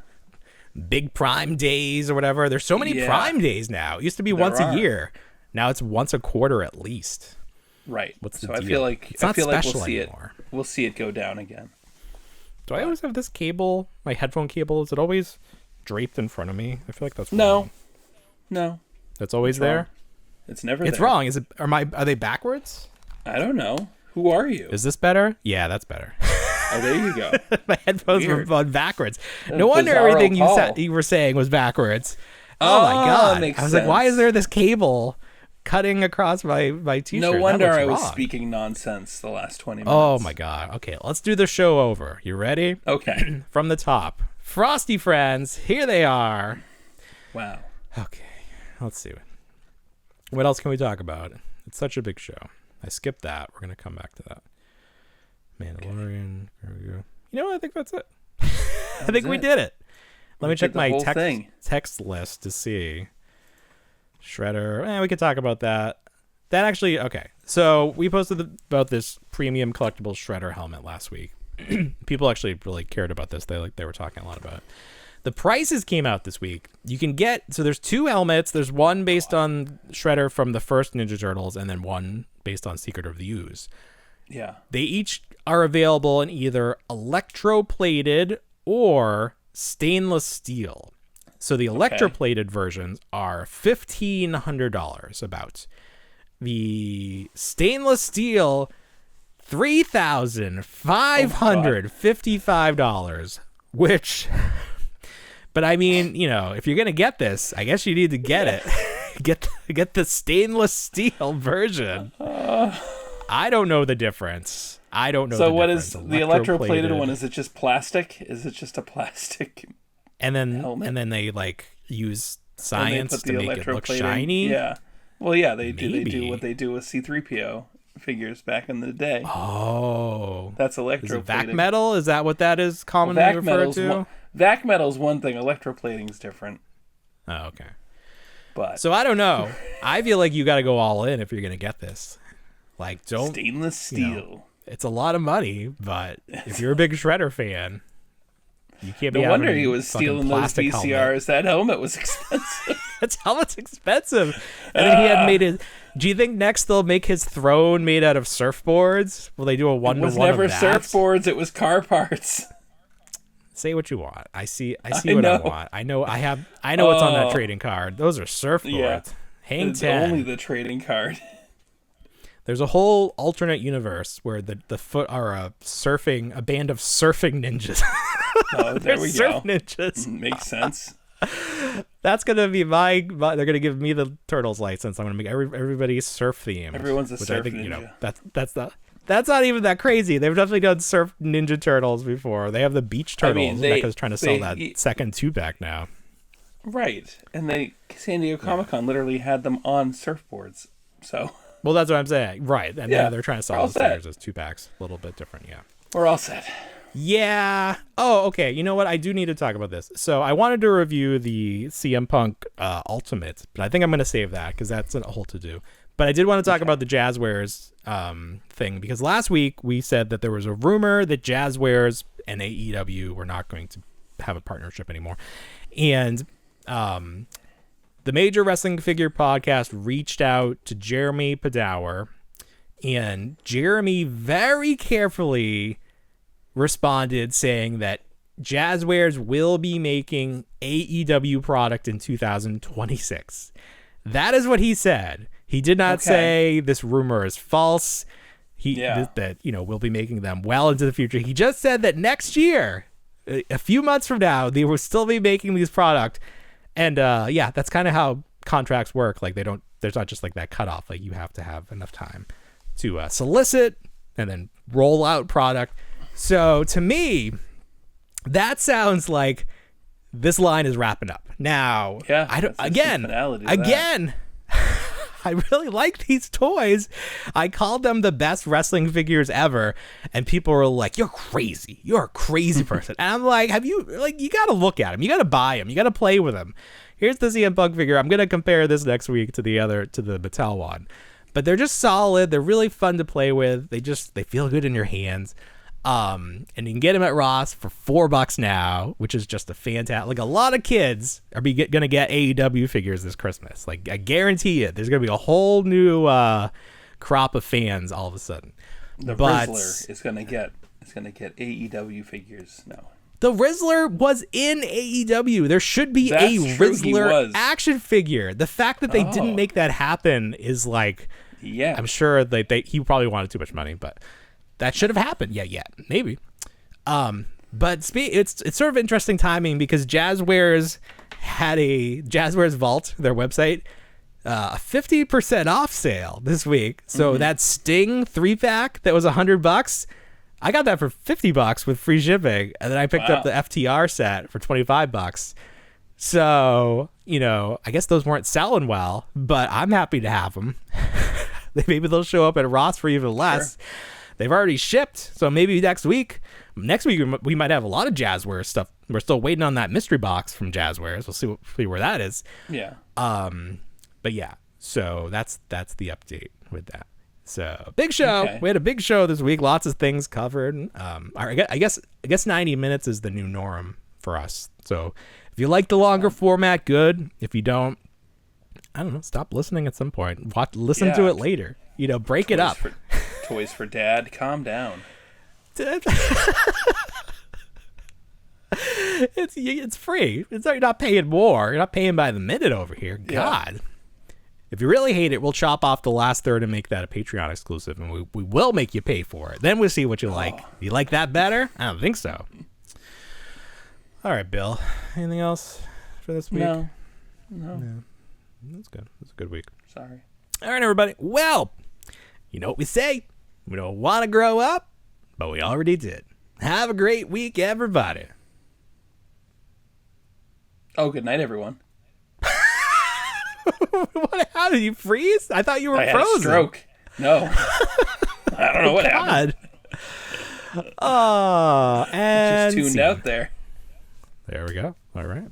S1: Big Prime Days or whatever. There's so many Prime Days now. It used to be once a year. Now it's once a quarter at least.
S2: Right.
S1: What's the
S2: deal?
S1: I
S2: feel like
S1: it's not
S2: we'll
S1: see
S2: anymore. We'll see it go down again.
S1: Do I always have this cable, my headphone cable? Is it always draped in front of me? I feel like that's
S2: wrong.
S1: No. That's always there?
S2: Wrong. It's never there.
S1: It's wrong. Is it? Are they backwards?
S2: I don't know. Who are you?
S1: Is this better? Yeah, that's better.
S2: Oh, there you go.
S1: My headphones were on backwards. No wonder everything you were saying was backwards. Oh my God. I was like, why is there this cable cutting across my t-shirt?
S2: No wonder I was speaking nonsense the last 20 minutes.
S1: Oh my God. Okay, let's do the show over. You ready?
S2: Okay.
S1: From the top. Frosty friends, here they are.
S2: Wow.
S1: Okay, let's see. What else can we talk about? It's such a big show. I skipped that. We're going to come back to that. Mandalorian. Grogu. I think that's it. I think we did it. Let me check my text list to see. Shredder. We could talk about that. That actually, okay. So we posted about this premium collectible Shredder helmet last week. People actually really cared about this. They were talking a lot about it. The prices came out this week. You can get, so there's 2 helmets. There's one based on Shredder from the first Ninja Turtles and then one based on Secret of the Ooze.
S2: Yeah.
S1: They each are available in either electroplated or stainless steel. So the electroplated versions are $1,500 about. The stainless steel, $3,555, which... But I mean, if you're going to get this, I guess you need to get it. Get the stainless steel version. I don't know the difference.
S2: So what is the electroplated one? Is it just plastic? Is it just a plastic helmet? And
S1: then they use science to make it look shiny?
S2: Yeah. Well, yeah, they do. They do what they do with C-3PO figures back in the day.
S1: Oh.
S2: That's electroplating. Is it
S1: vac metal? Is that what that is commonly referred to?
S2: Vac metal's one thing. Electroplating's different.
S1: Oh, okay.
S2: But
S1: so I don't know. I feel like you got to go all in if you're gonna get this. Don't
S2: stainless steel.
S1: It's a lot of money, but if you're a big Shredder fan, you can't be.
S2: No wonder he was stealing those VCRs. Helmet. That helmet was expensive.
S1: That helmet's expensive. And then he had made it. Do you think next they'll make his throne made out of surfboards? Will they do a 1-to-1 of that? It was never
S2: surfboards. It was car parts.
S1: Say what you want. I see what I want. I know what's on that trading card. Those are surfboards. Yeah. Hang 10.
S2: Only the trading card.
S1: There's a whole alternate universe where the foot are a band of surfing ninjas.
S2: Oh, there we
S1: surf
S2: go.
S1: Ninjas.
S2: Makes sense.
S1: That's gonna be my. They're gonna give me the Turtles license. I'm gonna make everybody's surf themed.
S2: Everyone's a surf ninja.
S1: That's not even that crazy. They've definitely done Surf Ninja Turtles before. They have the Beach Turtles. Mecca's trying to sell that second 2-pack now.
S2: Right. And San Diego Comic-Con literally had them on surfboards. So.
S1: Well, that's what I'm saying. Right. And
S2: Yeah,
S1: they're trying to sell the figures as 2-packs. A little bit different, yeah.
S2: We're all set.
S1: Yeah. Oh, okay. You know what? I do need to talk about this. So I wanted to review the CM Punk Ultimate, but I think I'm going to save that because that's a whole to-do. But I did want to talk about the Jazzwares thing because last week we said that there was a rumor that Jazzwares and AEW were not going to have a partnership anymore. And the Major Wrestling Figure Podcast reached out to Jeremy Padower, and Jeremy very carefully responded saying that Jazzwares will be making AEW product in 2026. That is what he said. He did not say this rumor is false. That we'll be making them well into the future. He just said that next year, a few months from now, they will still be making these product. And that's kind of how contracts work. Like there's not just like that cutoff. Like you have to have enough time to solicit and then roll out product. So to me, that sounds like this line is wrapping up. Now, again, I really like these toys. I called them the best wrestling figures ever, and people were like, "You're crazy. You're a crazy person." And I'm like, you got to look at them. You got to buy them. You got to play with them. Here's the CM Punk figure. I'm going to compare this next week to the Mattel one. But they're just solid. They're really fun to play with. They feel good in your hands. And you can get them at Ross for $4 now, which is just a fantastic. Like a lot of kids are gonna get AEW figures this Christmas. Like I guarantee you, there's gonna be a whole new crop of fans all of a sudden.
S2: The Rizzler is gonna get AEW figures now.
S1: The Rizzler was in AEW. There should be a Rizzler action figure. The fact that they didn't make that happen is like, I'm sure that he probably wanted too much money, but. That should have happened. Yeah, maybe. But it's sort of interesting timing because Jazzwares had a Jazzwares Vault, their website, a 50% off sale this week. So that Sting 3-pack that was $100, I got that for $50 with free shipping, and then I picked up the FTR set for $25. So I guess those weren't selling well, but I'm happy to have them. Maybe they'll show up at Ross for even less. Sure. They've already shipped, so maybe next week we might have a lot of Jazzwares stuff. We're still waiting on that mystery box from Jazzwares. We'll see where that is. Yeah. But yeah, so that's the update with that. So big show. Okay. We had a big show this week. Lots of things covered. I guess 90 minutes is the new norm for us. So if you like the longer format, good. If you don't, I don't know. Stop listening at some point. Listen to it later. Break it up.
S2: Toys for Dad, calm down.
S1: It's free. You're not paying more. You're not paying by the minute over here. God. If you really hate it, we'll chop off the last third and make that a Patreon exclusive, and we will make you pay for it. Then we'll see what you like. You like that better? I don't think so. All right, Bill. Anything else for this week?
S2: No.
S1: That's good. That's a good week.
S2: Sorry.
S1: All right, everybody. Well, you know what we say. We don't want to grow up, but we already did. Have a great week, everybody.
S2: Oh, good night, everyone.
S1: How did you freeze? I thought you were frozen.
S2: I had a stroke. No. I don't know what happened.
S1: Oh, and
S2: just tuned out there.
S1: There we go. All right.